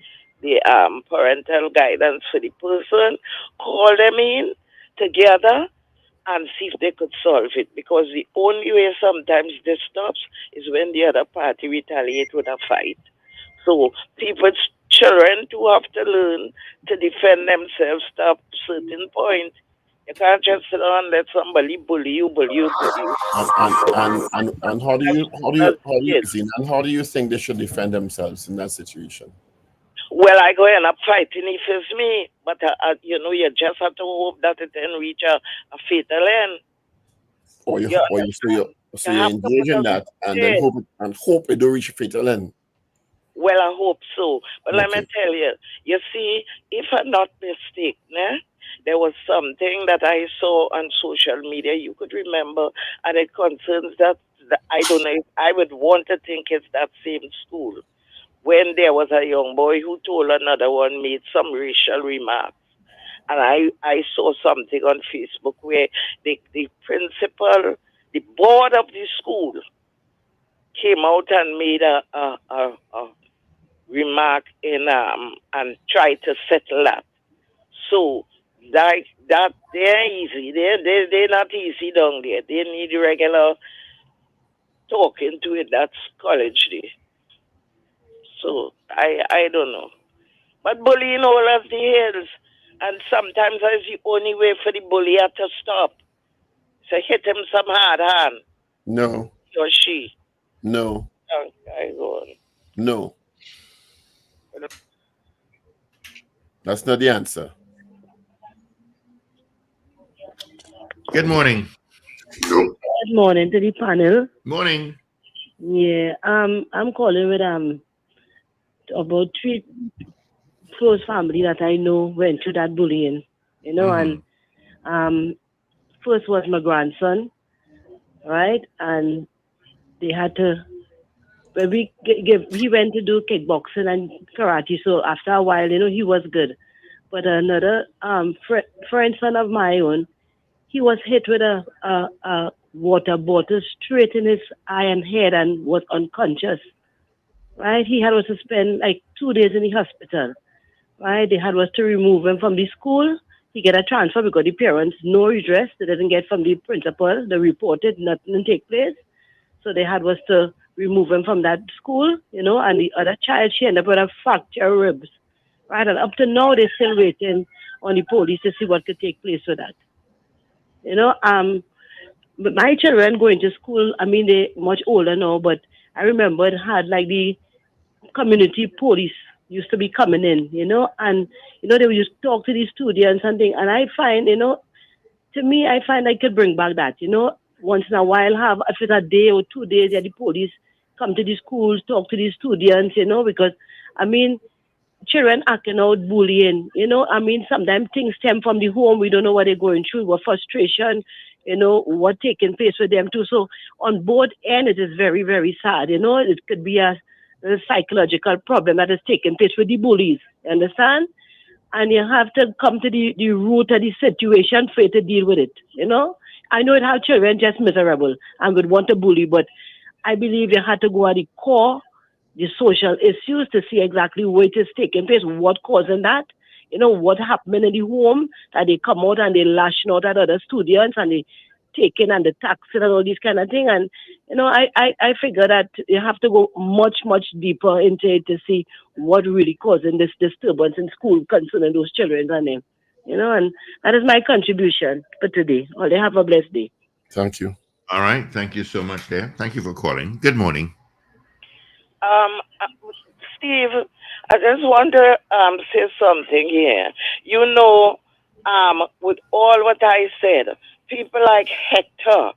S17: parental guidance for the person, call them in together and see if they could solve it. Because the only way sometimes this stops is when the other party retaliate with a fight. So people's children too have to learn to defend themselves to a certain point. You can't just sit down and let somebody bully you.
S1: And how do you think they should defend themselves in that situation?
S17: Well, I go end up fighting if it's me, but you know, you just have to hope that it can reach a fatal end.
S1: So you engage in that and then hope it don't reach a fatal end.
S17: Well, I hope so. But let me tell you, you see, if I'm not mistaken, there was something that I saw on social media, you could remember, and it concerns that, I don't know, if I would want to think it's that same school, when there was a young boy who told another one, made some racial remarks. And I saw something on Facebook where the principal, the board of the school came out and made a remark in and tried to settle that. So that they're easy. They're not easy down there. They need regular talking to it. That's college day. So I don't know. But bullying all of the hills, and sometimes that's the only way for the bullier to stop. So hit him some hard hand.
S1: No.
S17: He or she.
S1: No.
S17: Okay, go on.
S1: No. That's not the answer.
S3: Good morning.
S18: Good morning to the panel.
S3: Morning.
S18: Yeah, I'm calling with about 3 close family that I know went through that bullying, you know, and first was my grandson, right? And they had to, when he went to do kickboxing and karate, so after a while, you know, he was good. But another friend son of my own, he was hit with a water bottle straight in his eye and head and was unconscious, right? He had to spend like 2 days in the hospital, right? They had to remove him from the school. He get a transfer because the parents no redress. They didn't get from the principal. They reported nothing take place. So they had to remove him from that school, you know, and the other child, she ended up with a fractured ribs, right? And up to now, they're still waiting on the police to see what could take place with that. You know, but my children going to school, I mean, they're much older now, but I remember it had like the community police used to be coming in, you know, and, you know, they would just talk to the students and things. And I find, you know, to me, I find I could bring back that, you know, once in a while have, if it's a day or 2 days, the police come to the schools, talk to the students, you know, because, I mean, children acting out, bullying, you know, I mean, sometimes things stem from the home. We don't know what they're going through, what frustration, you know, what taking place with them too. So on both ends, it is very, very sad. You know, it could be a psychological problem that is taking place with the bullies, you understand? And you have to come to the root of the situation for you to deal with it, you know? I know how children just miserable and would want to bully, but I believe they had to go at the core, the social issues, to see exactly what is taking place, what causing that, what happened in the home, that they come out and they lashing out at other students and they taking and the taxing and all these kind of thing. And, I figure that you have to go much, much deeper into it to see what really causing this disturbance in school concerning those children and them. And that is my contribution for today. Well, they have a blessed day.
S1: Thank you.
S3: All right. Thank you so much there. Thank you for calling. Good morning.
S17: Steve, I just want to say something here. With all what I said, people like Hector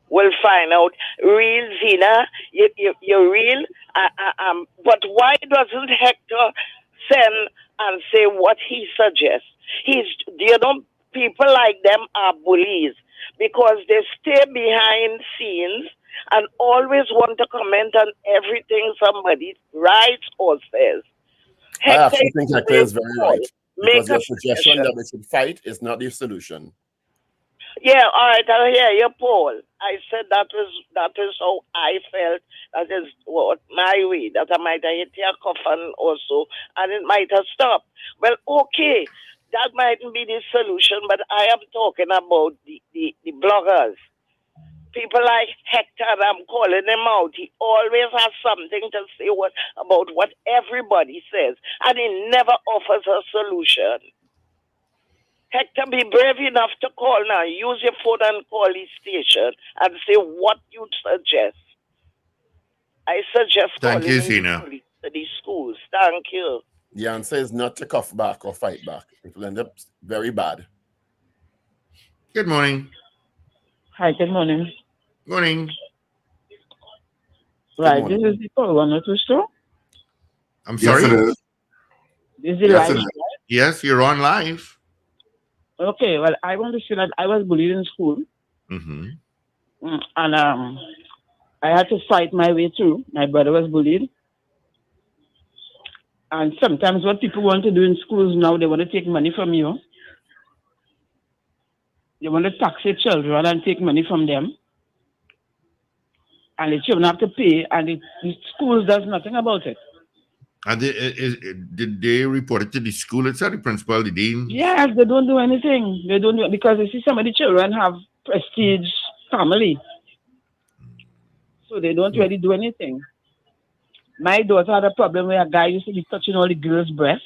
S17: will find out real Zina, you're real. But why doesn't Hector send and say what he suggests? People like them are bullies because they stay behind scenes and always want to comment on everything somebody writes or says.
S1: I actually think Hector is very right. Because your suggestion that we should fight is not the solution.
S17: Yeah, all right, I hear you, Paul. I said that is how I felt. That is what my way, that I might have hit your coffin also, and it might have stopped. Well, okay, that mightn't be the solution, but I am talking about the bloggers. People like Hector, I'm calling him out. He always has something to say about what everybody says, and he never offers a solution. Hector, be brave enough to call now. Use your phone and call the station and say what you suggest. I suggest
S3: Thank you,
S17: calling
S3: Zina.
S17: the schools. Thank you.
S1: The answer is not to cough back or fight back. It will end up very bad.
S3: Good morning.
S19: Hi, good morning.
S3: Morning.
S19: Right, this is the call one or two show.
S3: I'm sorry?
S6: Yes, it is.
S19: This is the
S6: Yes,
S19: live
S6: it is.
S19: show.
S3: Yes, you're on live.
S19: Okay, well, I want to say that I was bullied in school.
S3: Mm-hmm.
S19: And I had to fight my way through. My brother was bullied. And sometimes what people want to do in schools now, they want to take money from you. They want to tax your children and take money from them. And the children have to pay, and the school does nothing about it.
S3: And did they report it to the school itself, the principal, the dean?
S19: Yes, they don't do anything. They don't do it because you see some of the children have prestige family. So they don't really do anything. My daughter had a problem where a guy used to be touching all the girls' breasts.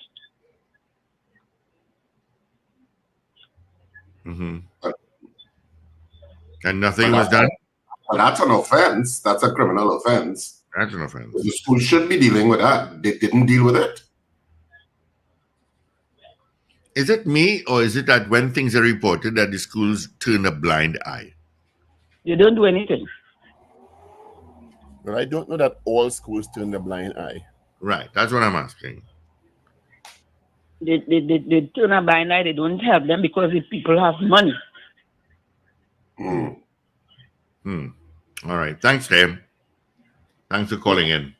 S3: Mm-hmm. And nothing was done?
S6: Well, that's an offense. That's a criminal offense.
S3: That's an offense.
S6: The school should be dealing with that. They didn't deal with it.
S3: Is it me, or is it that when things are reported that the schools turn a blind eye?
S19: They don't do anything.
S1: Well, I don't know that all schools turn a blind eye.
S3: Right, that's what I'm asking.
S19: They turn a blind eye. They don't help them because the people have money.
S3: All right, thanks, Tim. Thanks for calling in.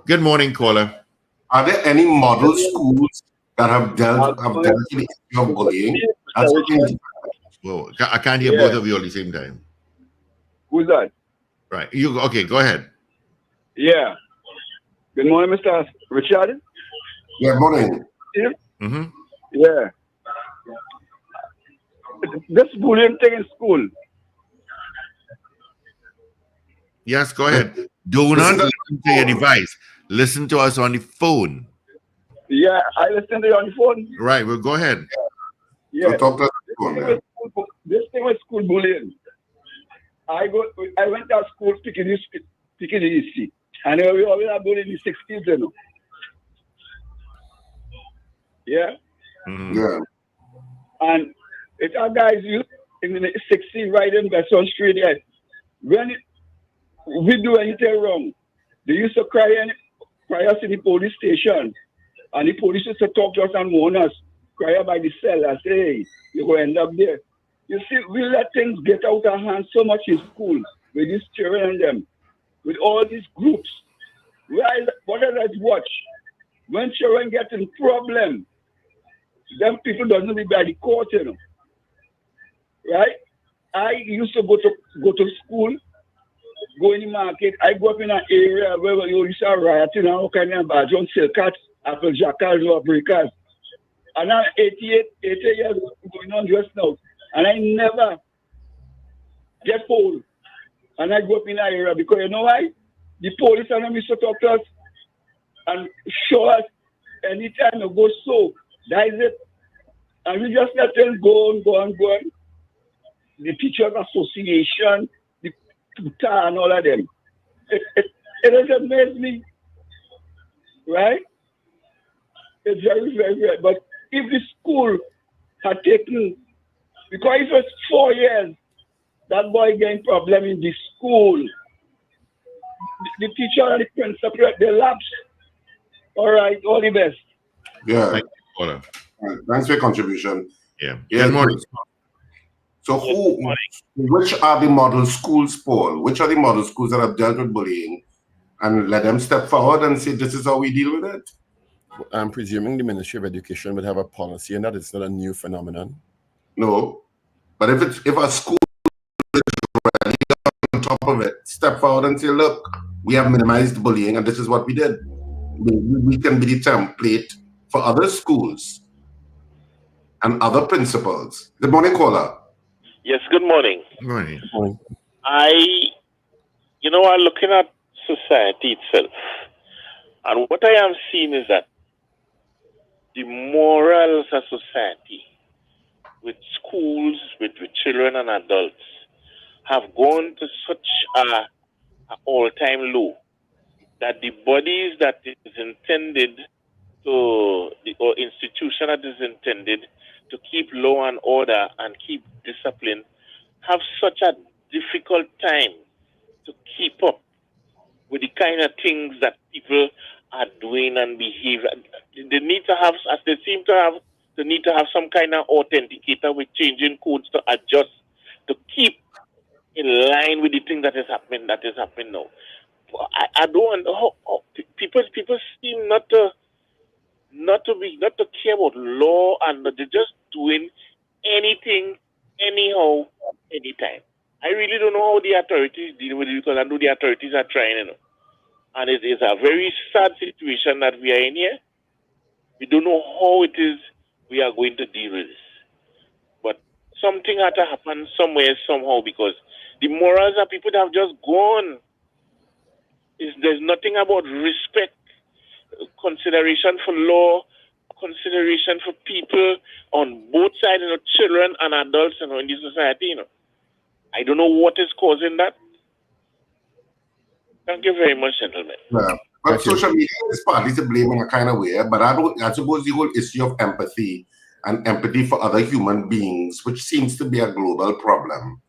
S3: Good morning, caller.
S6: Are there any model schools that have dealt with the issue of bullying? That's
S3: Well, I can't hear both of you at the same time.
S11: Who's that?
S3: Right. Okay, go ahead.
S11: Yeah. Good morning, Mr. Richard.
S6: Good morning.
S11: Yeah.
S3: Mm-hmm.
S11: Yeah. This bullying thing in school.
S3: Yes, go ahead. Do not listen to your device. Listen to us on the phone.
S11: Yeah, I listen to you on the phone.
S3: Right, well, go ahead.
S11: Yeah.
S6: So talk to us.
S11: This thing with school bullying. I went to school picking easy. And we always have bullying the 60s, you know. Yeah?
S3: Mm-hmm.
S6: Yeah.
S11: And it's our guys in the 60s riding West on Street there. When we do anything wrong, they used to cry us in the police station. And the police used to talk to us and warn us, cry by the cell and say, hey, you're going to end up there. You see, we let things get out of hand so much in school with these children and them, with all these groups. What did I watch? When children get in problem, them people doesn't be by the court, you know. Right? I used to go to school go in the market. I grew up in an area where you used to riot, you know, kind of badge on cats, apple jackals, or breakers. And I'm 80 years going on just now. And I never get polled. And I grew up in that area because you know why? The police are not Mr. Talk to us and show us anytime you go so. That is it. And we just let them go on. The Teachers Association, the PUTA and all of them. It has amazed me. Right? It's very, very, very. But if the school had taken, because it was 4 years, that boy getting problem in the school. The teacher and the principal, they lapsed. All right, all the best.
S6: Yeah.
S3: Thank you, Paula.
S6: Thanks for your contribution.
S3: Yeah.
S6: Yeah.
S3: Good morning.
S6: So which are the model schools, Paul? Which are the model schools that have dealt with bullying? And let them step forward and say, this is how we deal with it?
S1: I'm presuming the Ministry of Education would have a policy and that it's not a new phenomenon.
S6: No. But if a school is really on top of it, step forward and say, look, we have minimized bullying and this is what we did. We can be the template for other schools and other principals. Good morning, caller.
S20: Yes, good morning.
S3: Good morning.
S20: I'm looking at society itself. And what I am seeing is that the morals of society with schools, with children and adults have gone to such an all-time low that the bodies that is intended to, or institution that is intended to keep law and order and keep discipline have such a difficult time to keep up with the kind of things that people are doing and behave. They need to have, as they seem to have, they need to have some kind of authenticator with changing codes to adjust, to keep in line with the thing that is happening now. I don't know how people seem not to care about law, and they're just doing anything, anyhow, anytime. I really don't know how the authorities deal with it, because I know the authorities are trying, and it is a very sad situation that we are in here. We don't know how it is we are going to deal with this, but something had to happen somewhere, somehow, because the morals of people have just gone. There's nothing about respect, consideration for law, consideration for people on both sides, children and adults, in the society. I don't know what is causing that. Thank you very much, gentlemen.
S6: Yeah. But social media is partly to blame in a kind of way, but I suppose the whole issue of empathy and empathy for other human beings, which seems to be a global problem,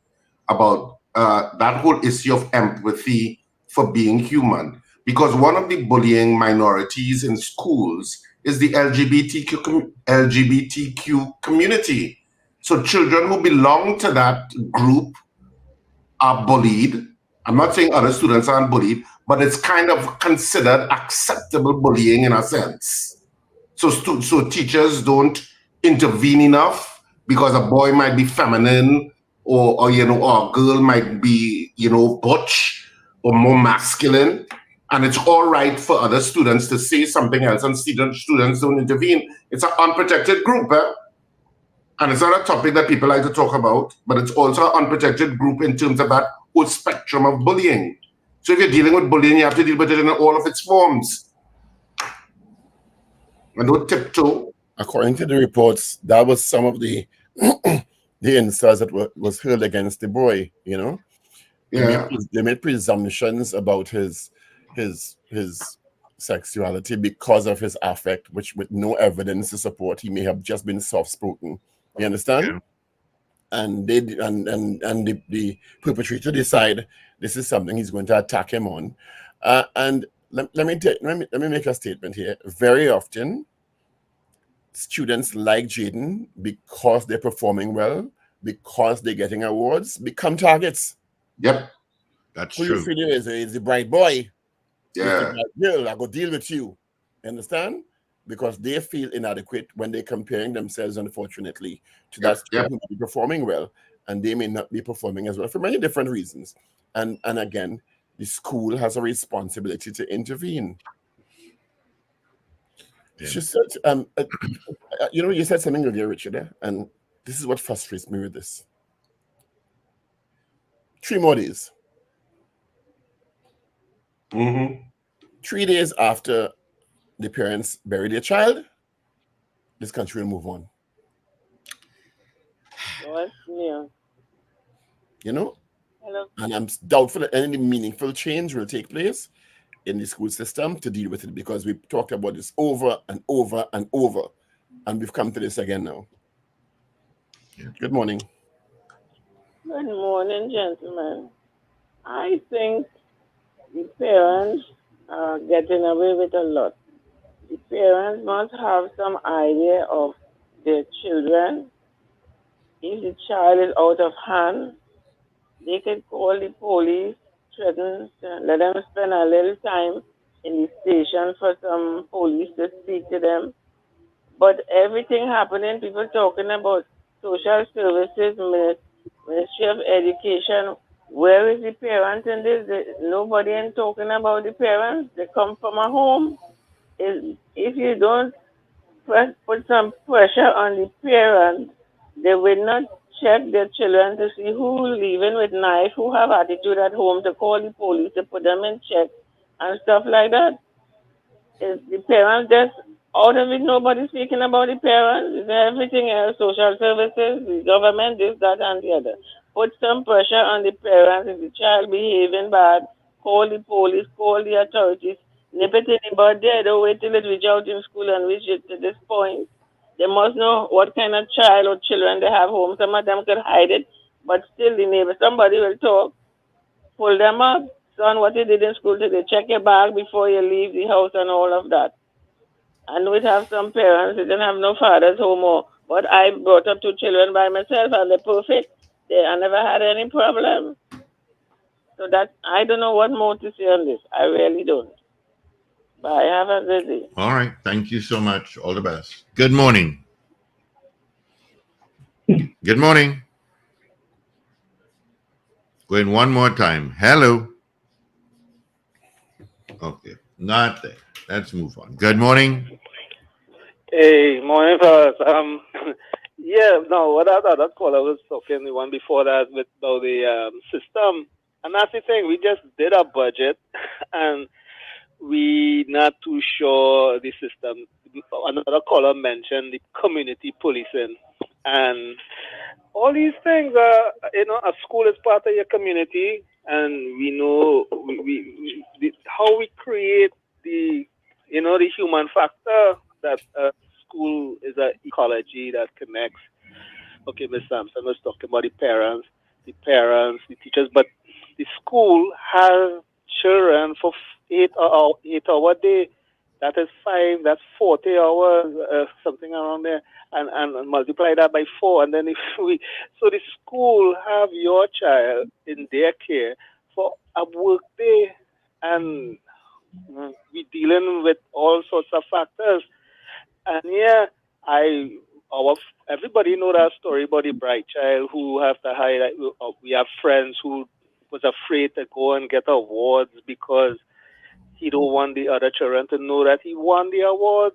S6: about that whole issue of empathy for being human. Because one of the bullying minorities in schools is the LGBTQ community. So children who belong to that group are bullied. I'm not saying other students aren't bullied, but it's kind of considered acceptable bullying in a sense. So teachers don't intervene enough because a boy might be feminine, or a girl might be, butch or more masculine. And it's all right for other students to say something else, and students don't intervene. It's an unprotected group, and it's not a topic that people like to talk about, but it's also an unprotected group in terms of that whole spectrum of bullying. So if you're dealing with bullying, you have to deal with it in all of its forms. And don't tiptoe.
S1: According to the reports, that was some of the the insults that was hurled against the boy.
S6: Yeah.
S1: They made presumptions about his sexuality because of his affect, which with no evidence to support, he may have just been soft-spoken. You understand?
S3: Yeah.
S1: And the perpetrator decide this is something he's going to attack him on. And let me make a statement here. Very often, students like Jaden, because they're performing well, because they're getting awards, become targets.
S6: Yep,
S3: that's
S1: Who
S3: true.
S1: you feel is the bright boy?
S6: Yeah,
S1: girl, I go deal with you. Understand? Because they feel inadequate when they're comparing themselves, unfortunately, to that student who may be performing well, and they may not be performing as well for many different reasons. And again, the school has a responsibility to intervene.
S3: Yeah.
S1: She said, you said something earlier, Richard, and this is what frustrates me with this. 3 more days. 3 days after the parents bury their child, this country will move on.
S17: What's new?
S1: Hello?
S17: And
S1: I'm doubtful that any meaningful change will take place in the school system to deal with it, because we've talked about this over and over and over, and we've come to this again now.
S3: Yeah.
S1: Good morning.
S17: Good morning, gentlemen. I think the parents are getting away with a lot. The parents must have some idea of their children. If the child is out of hand, they can call the police, threaten, let them spend a little time in the station for some police to speak to them. But everything happening, people talking about social services, Ministry of Education. Where is the parent in this? Nobody ain't talking about the parents. They come from a home. If you don't put some pressure on the parents, they will not check their children to see who living with knife, who have attitude at home, to call the police to put them in check and stuff like that. Is the parents just out of it? Nobody speaking about the parents. Is everything else, social services, the government, this, that, and the other. Put some pressure on the parents. If the child behaving bad, call the police, call the authorities. Nip it in the bud there. Don't wait till it reach out in school and reach it to this point. They must know what kind of child or children they have home. Some of them could hide it, but still the neighbor, somebody will talk. Pull them up. Son, what you did in school today? Check your bag before you leave the house and all of that. And we have some parents who didn't have no fathers home, but I brought up 2 children by myself and they're perfect. I never had any problem. So that I don't know what more to say on this. I really don't. Bye. Have a good day.
S3: All right. Thank you so much. All the best. Good morning. Good morning. Going one more time. Hello. Okay. Not there. Let's move on. Good morning.
S10: Hey, morning, fellas. Yeah, no, what that caller was talking, the one before that, with about the system, and that's the thing. We just did a budget, and we not too sure the system. Another caller mentioned the community policing, and all these things are, a school is part of your community, and we know how we create the, the human factor, that school is an ecology that connects. Okay, Ms. Sampson was talking about the parents, the teachers, but the school has children for 8 hour day. That is 5. That's 40 hours, something around there, and multiply that by 4, and then so the school have your child in their care for a work day, and we dealing with all sorts of factors. And yeah, everybody know that story about the bright child who have to hide. We have friends who was afraid to go and get awards because he don't want the other children to know that he won the awards.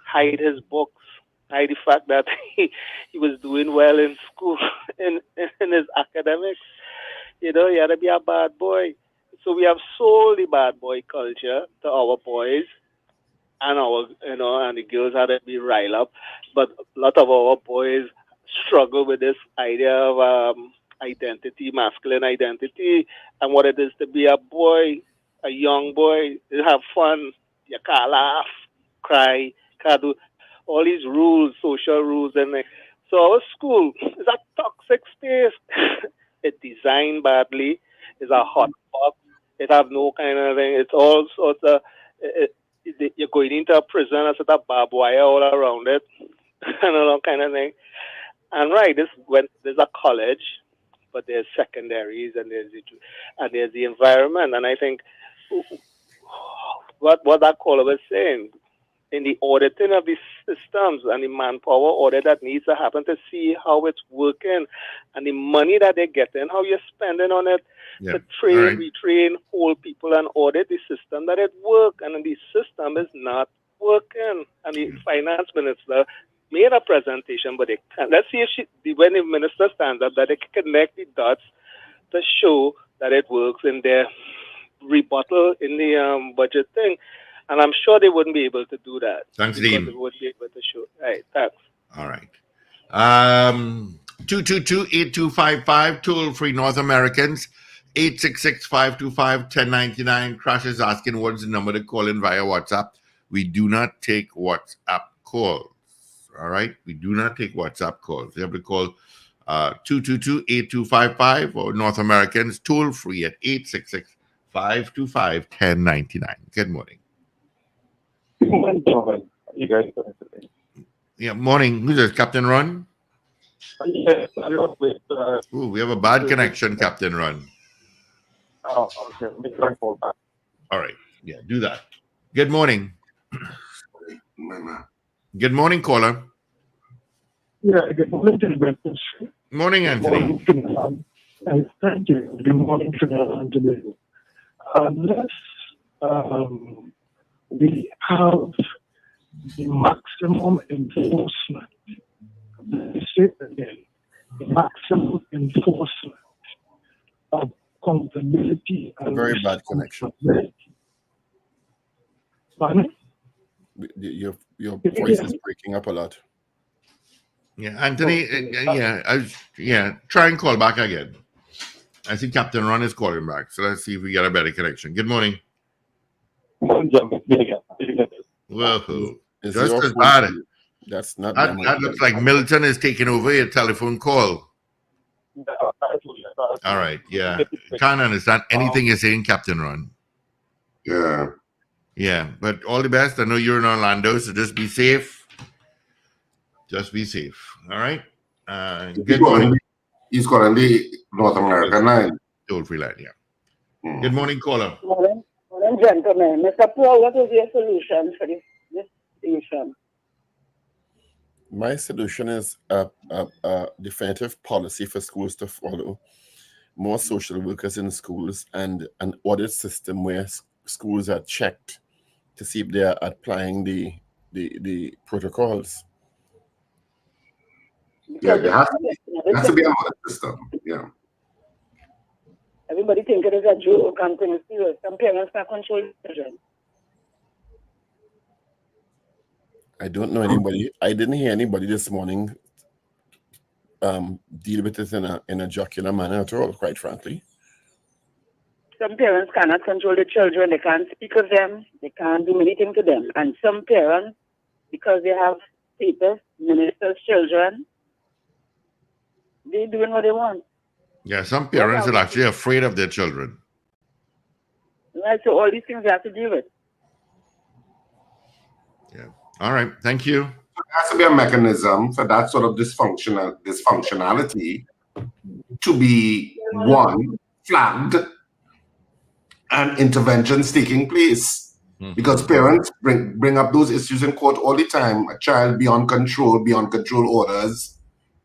S10: Hide his books, hide the fact that he was doing well in school, in his academics. He had to be a bad boy. So we have sold the bad boy culture to our boys, and and the girls had to be riled up. But a lot of our boys struggle with this idea of identity, masculine identity, and what it is to be a boy, a young boy. You have fun, you can't laugh, cry, can't do all these rules, social rules, and so our school is a toxic space. It's designed badly. It's a hot box. It have no kind of thing. It's all sorts of. You're going into a prison and set up barbed wire all around it, and all kind of thing. And right, there's a college, but there's secondaries, and there's the environment. And I think what that caller was saying, in the auditing of the systems and the manpower audit that needs to happen to see how it's working and the money that they're getting, how you're spending on it to train, retrain, hold people and audit the system that it work. And the system is not working. And the finance minister made a presentation, but they can't. Let's see if when the minister stands up, that they can connect the dots to show that it works in their rebuttal in the budget thing. And I'm sure they wouldn't be able to do that.
S3: Thanks,
S10: because
S3: Dean.
S10: they wouldn't be able to show. Right, thanks.
S3: All right. 222-8255, toll-free North Americans, 866-525-1099. Crash is asking what's the number to call in via WhatsApp. We do not take WhatsApp calls. All right? We do not take WhatsApp calls. You have to call 222-8255 or North Americans, toll-free at 866-525-1099. Good morning.
S9: You guys doing today?
S3: Yeah, morning. Who's this, Captain Ron?
S9: Yes, I was with.
S3: Ooh, we have a bad connection, Captain Ron.
S9: Oh, okay. Let me try and call back.
S3: All right. Yeah, do that. Good morning. Good morning, caller.
S9: Yeah, good morning to the breakfast.
S3: Morning, Anthony.
S9: Good morning, thank you. Good morning, Trinidad and Tobago. Unless we have the maximum enforcement, let me say it again, the maximum enforcement of accountability and
S1: Very bad connection.
S9: Pardon?
S1: Your voice is breaking up a lot.
S3: Yeah, Anthony. Try and call back again. I think Captain Ron is calling back, so let's see if we get a better connection. Good morning. Whoa, just as bad.
S1: That's not.
S3: That looks like Milton is taking over your telephone call. All right, yeah. Can't understand anything you're saying, Captain Ron.
S6: Yeah.
S3: Yeah, but all the best. I know you're in Orlando, so just be safe. Just be safe. All right. Good morning.
S6: He's calling the North American line.
S3: Toll free line, yeah. Good morning, caller.
S21: Morning, gentlemen. Mr. Paul, what is your solution for this issue?
S1: My solution is a definitive policy for schools to follow, more social workers in schools, and an audit system where schools are checked to see if they are applying the protocols.
S6: Yeah, there has to be another system. Yeah.
S21: Everybody think it is a joke and things serious. Some parents can't control children.
S1: I don't know anybody. I didn't hear anybody this morning deal with it in a jocular manner at all, quite frankly.
S21: Some parents cannot control the children. They can't speak of them. They can't do anything to them. And some parents, because they have status, ministers' children, they're doing what they want.
S3: Yeah, some parents are actually afraid of their children.
S21: Right, so all these things they have to deal with.
S3: Yeah. All right. Thank you.
S6: There has to be a mechanism for that sort of dysfunctionality to be, one, flagged and interventions taking place. Because parents bring up those issues in court all the time. A child beyond control orders,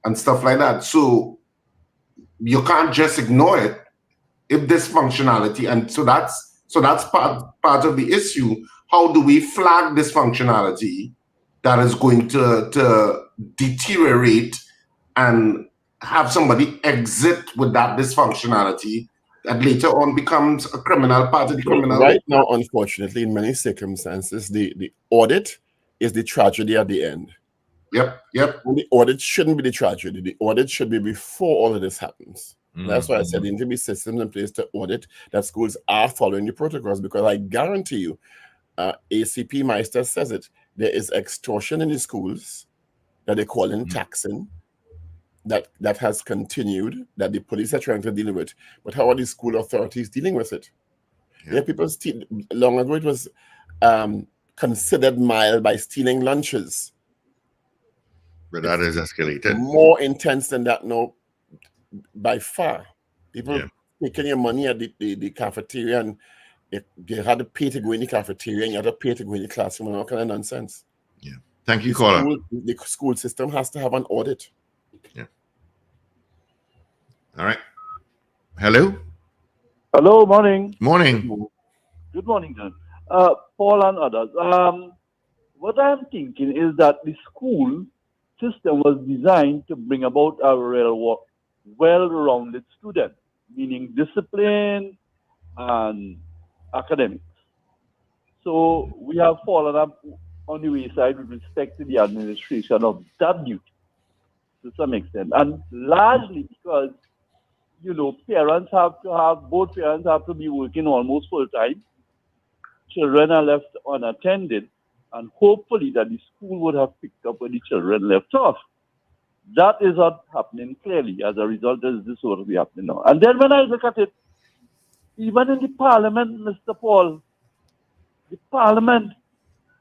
S6: and stuff like that. So you can't just ignore it if dysfunctionality, and so that's part of the issue. How do we flag dysfunctionality that is going to deteriorate and have somebody exit with that dysfunctionality that later on becomes a criminal part of the criminal?
S1: Right now, unfortunately, in many circumstances, the audit is the tragedy at the end.
S6: Yep.
S1: And the audit shouldn't be the tragedy. The audit should be before all of this happens. That's why I said there need to be systems in place to audit that schools are following the protocols, because I guarantee you, ACP Meister says it, there is extortion in the schools that they call in taxing, that has continued, that the police are trying to deal with. But how are the school authorities dealing with it? Yeah, people steal. Long ago, it was considered mild by stealing lunches.
S3: But that has escalated.
S1: More intense than that now, by far. People taking your money at the cafeteria and You had to pay to go in the cafeteria and you had to pay to go in the classroom and all kind of nonsense.
S3: Yeah. Thank you, caller.
S1: The school system has to have an audit.
S3: Yeah. All right. Hello.
S5: Hello, morning.
S3: Morning.
S5: Good morning, John. Paul and others. What I'm thinking is that the school system was designed to bring about a real well-rounded student, meaning discipline and academics. So we have fallen up on the wayside with respect to the administration of that duty to some extent, and largely because both parents have to be working almost full time. Children are left unattended, and hopefully that the school would have picked up where the children left off. That is not happening clearly. As a result, this is what will be happening now. And then when I look at it, even in the parliament, Mr. Paul, the parliament,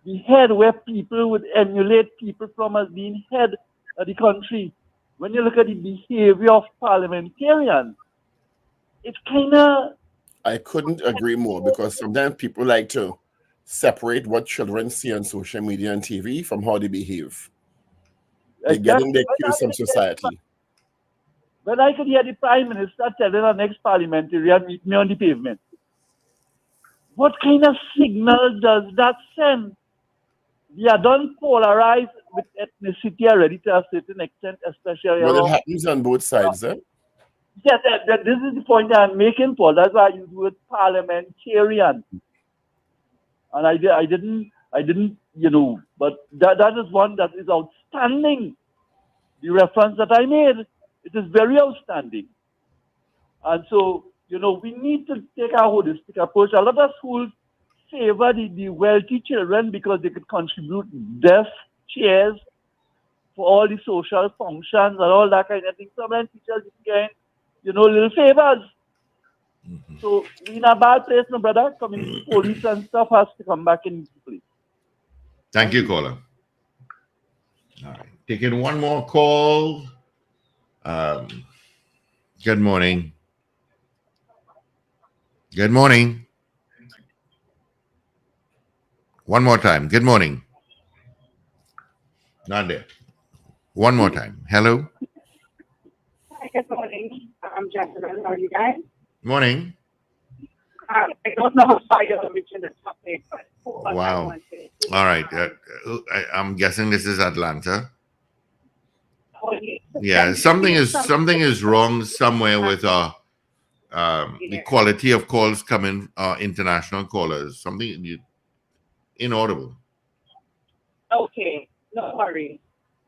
S5: the head where people would emulate people from as being head of the country, when you look at the behavior of parliamentarians, it's kind of...
S1: I couldn't agree more, because sometimes people like to separate what children see on social media and TV from how they behave. They're getting their cues from society.
S5: When I could hear the Prime Minister telling our next parliamentarian, meet me on the pavement, what kind of signal does that send? We are done polarized with ethnicity already to a certain extent, especially
S1: Well, it happens on both sides, eh?
S5: Yes, this is the point that I'm making, Paul. That's why I use the word parliamentarian. And I didn't, but that is one that is outstanding. The reference that I made, it is very outstanding. And so, we need to take a holistic approach. A lot of schools favor the wealthy children because they could contribute desk chairs for all the social functions and all that kind of thing. Sometimes teachers get, little favors. So we're in a bad place, no, brother. Community police and stuff has to come back in place.
S3: Thank you, caller. All right. Taking one more call. Good morning. Good morning. One more time. Good morning. Not there. One more time. Hello.
S21: Hi, good morning. I'm Jessica. How are you guys?
S3: Morning.
S21: I don't know how far you're reaching the topic, but
S3: Wow. All right. I'm guessing this is Atlanta. Yeah, something is wrong somewhere with the quality of calls coming, international callers. Something inaudible.
S21: Okay, no worries.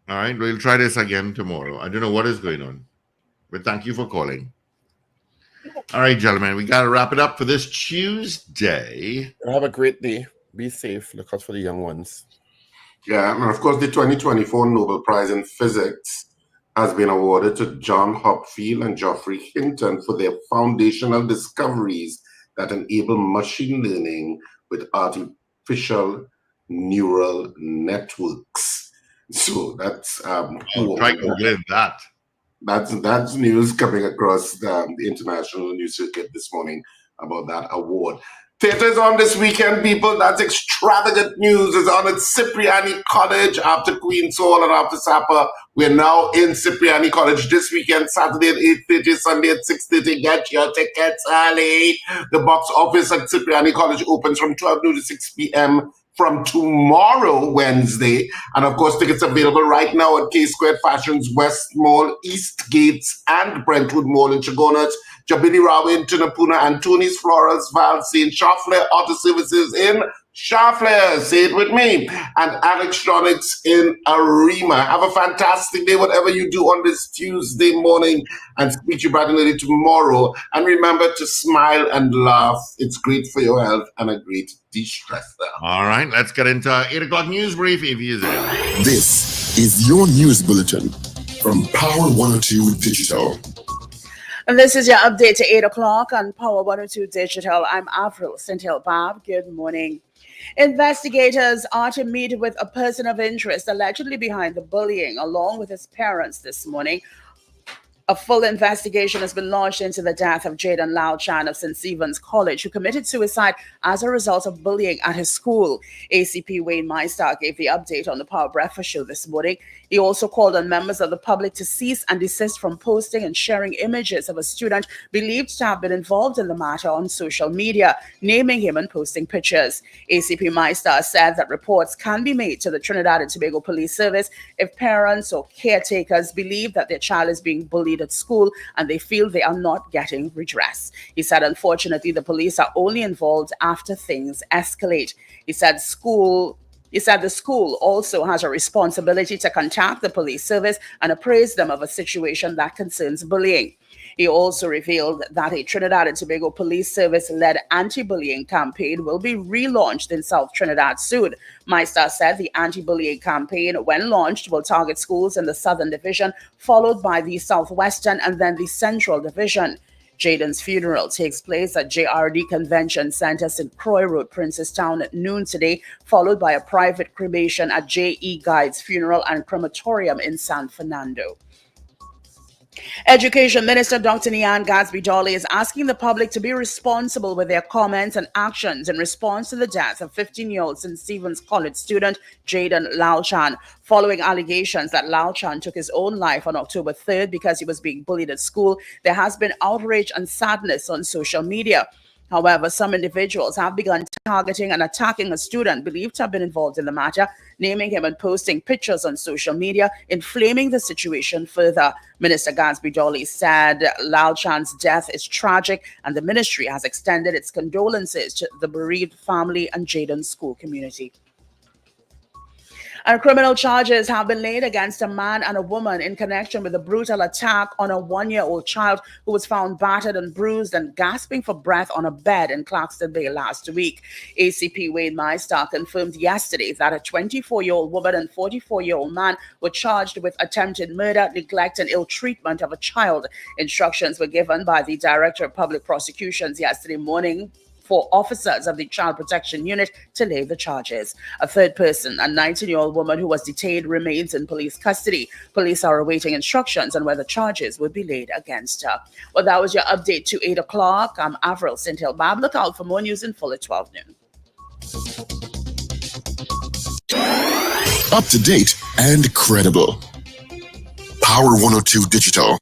S3: All right, we'll try this again tomorrow. I don't know what is going on, but thank you for calling. All right, gentlemen, we got to wrap it up for this Tuesday.
S1: Have a great day. Be safe. Look out for the young ones.
S6: Yeah, and of course, the 2024 Nobel Prize in Physics has been awarded to John Hopfield and Geoffrey Hinton for their foundational discoveries that enable machine learning with artificial neural networks. So that's
S3: try googling that.
S6: That's news coming across the international news circuit this morning about that award. Theater's on this weekend, people. That's extravagant news. It's on at Cipriani College after Queen's Hall and after Supper. We're now in Cipriani College this weekend, Saturday at 8:30, Sunday at 6:30. Get your tickets early. The box office at Cipriani College opens from 12 noon to 6 p.m. from tomorrow, Wednesday. And of course, tickets available right now at K Squared Fashions, West Mall, East Gates, and Brentwood Mall in Chagonas, Jabini Rawa in Tunapuna, and Tony's Florals, Valsey in Schaffler, Auto Services in Schaffler, say it with me, and Electronics in Arima. Have a fantastic day, whatever you do on this Tuesday morning, and speak to you bright and early tomorrow. And remember to smile and laugh. It's great for your health and a great de-stressor.
S3: All right, let's get into our 8 o'clock news brief. If you
S2: This is your news bulletin from Power 102 Digital.
S13: And this is your update to 8 o'clock on Power 102 Digital. I'm Avril Centil Bob. Good morning. Investigators are to meet with a person of interest allegedly behind the bullying, along with his parents this morning, A full investigation has been launched into the death of Jaden Lalchan of St. Stephen's College, who committed suicide as a result of bullying at his school. ACP Meister gave the update on the Power Breakfast Show this morning. He also called on members of the public to cease and desist from posting and sharing images of a student believed to have been involved in the matter on social media, naming him and posting pictures. ACP Meister said that reports can be made to the Trinidad and Tobago Police Service if parents or caretakers believe that their child is being bullied at school and they feel they are not getting redress. He said, unfortunately, the police are only involved after things escalate. He said the school also has a responsibility to contact the police service and appraise them of a situation that concerns bullying. He also revealed that a Trinidad and Tobago Police Service-led anti-bullying campaign will be relaunched in South Trinidad soon. Meister said the anti-bullying campaign, when launched, will target schools in the Southern Division, followed by the Southwestern and then the Central Division. Jaden's funeral takes place at JRD Convention Center, St. Croix Road, Princestown at noon today, followed by a private cremation at J.E. Guide's Funeral and Crematorium in San Fernando. Education Minister Dr. Nian Gatsby-Dolly is asking the public to be responsible with their comments and actions in response to the death of 15-year-old St. Stephen's College student Jaden Lalchan, following allegations that Lalchan took his own life on October 3rd because he was being bullied at school. There has been outrage and sadness on social media. However, some individuals have begun targeting and attacking a student believed to have been involved in the matter, naming him and posting pictures on social media, inflaming the situation further. Minister Gatsby-Dolly said Lalchan's death is tragic and the ministry has extended its condolences to the bereaved family and Jaden's school community. And criminal charges have been laid against a man and a woman in connection with a brutal attack on a 1-year-old child who was found battered and bruised and gasping for breath on a bed in Clarkston Bay last week. ACP Meister confirmed yesterday that a 24-year-old woman and 44-year-old man were charged with attempted murder, neglect, and ill treatment of a child. Instructions were given by the Director of Public Prosecutions yesterday morning for officers of the Child Protection Unit to lay the charges. A third person, a 19-year-old woman who was detained, remains in police custody. Police are awaiting instructions on whether charges would be laid against her. Well, that was your update to 8 o'clock. I'm Avril St-Hill-Bab. Look out for more news in full at 12 noon.
S2: Up to date and credible. Power 102 Digital.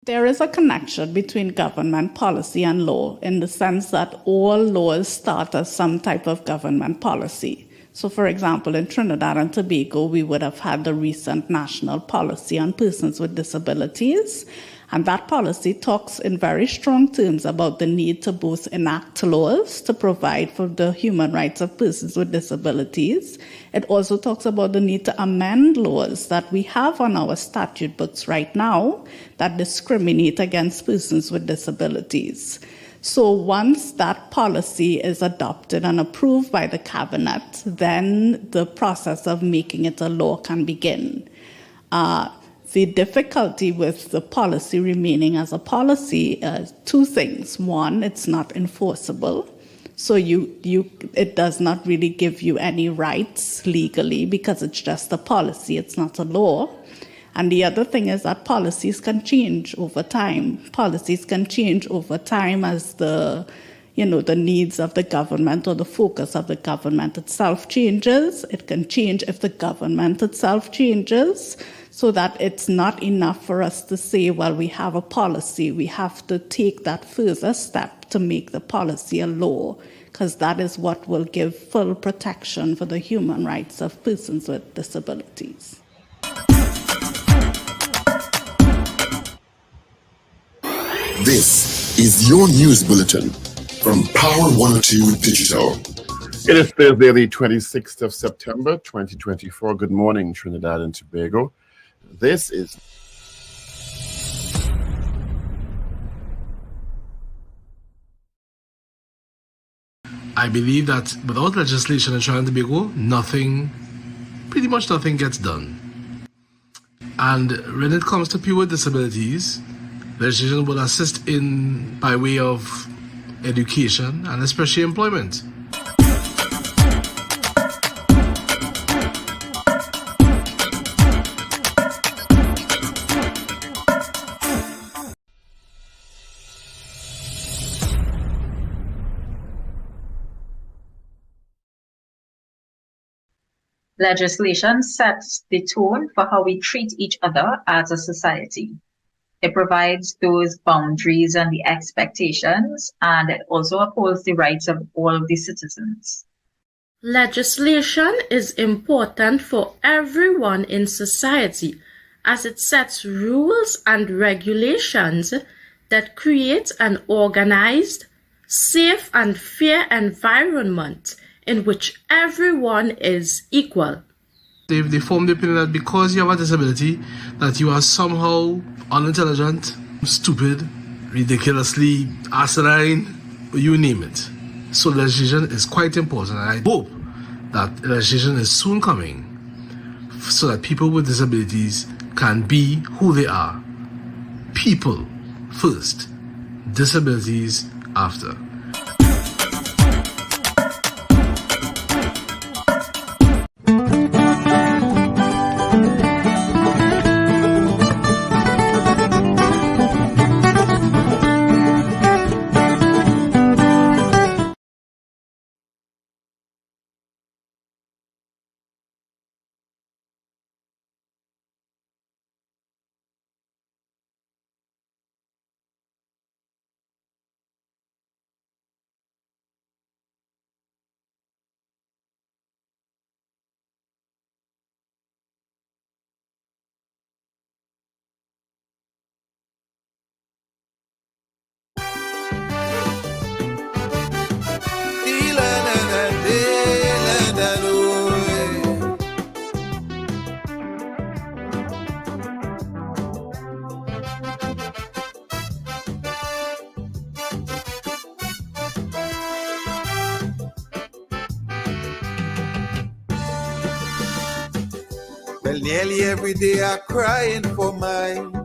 S4: There is a connection between government policy and law in the sense that all laws start as some type of government policy. So, for example, in Trinidad and Tobago, we would have had the recent national policy on persons with disabilities. And that policy talks in very strong terms about the need to both enact laws to provide for the human rights of persons with disabilities. It also talks about the need to amend laws that we have on our statute books right now that discriminate against persons with disabilities. So once that policy is adopted and approved by the cabinet, then the process of making it a law can begin. The difficulty with the policy remaining as a policy is two things. One, it's not enforceable. So it does not really give you any rights legally because it's just a policy, it's not a law. And the other thing is that policies can change over time. Policies can change over time as the needs of the government or the focus of the government itself changes. It can change if the government itself changes. So that it's not enough for us to say, well, we have a policy. We have to take that further step to make the policy a law, because that is what will give full protection for the human rights of persons with disabilities.
S2: This is your news bulletin from Power 102 Digital.
S1: It is Thursday, the 26th of September, 2024. Good morning, Trinidad and Tobago. This is
S22: I believe that without legislation in Trinidad and Tobago, pretty much nothing gets done. And when it comes to people with disabilities, legislation will assist by way of education and especially employment.
S8: Legislation sets the tone for how we treat each other as a society. It provides those boundaries and the expectations, and it also upholds the rights of all of the citizens.
S12: Legislation is important for everyone in society as it sets rules and regulations that create an organized, safe and fair environment in which everyone is equal.
S22: They form the opinion that because you have a disability, that you are somehow unintelligent, stupid, ridiculously asinine, you name it. So legislation is quite important, and I hope that legislation is soon coming so that people with disabilities can be who they are. People first, disabilities after.
S23: Well, nearly every day I'm crying for mine.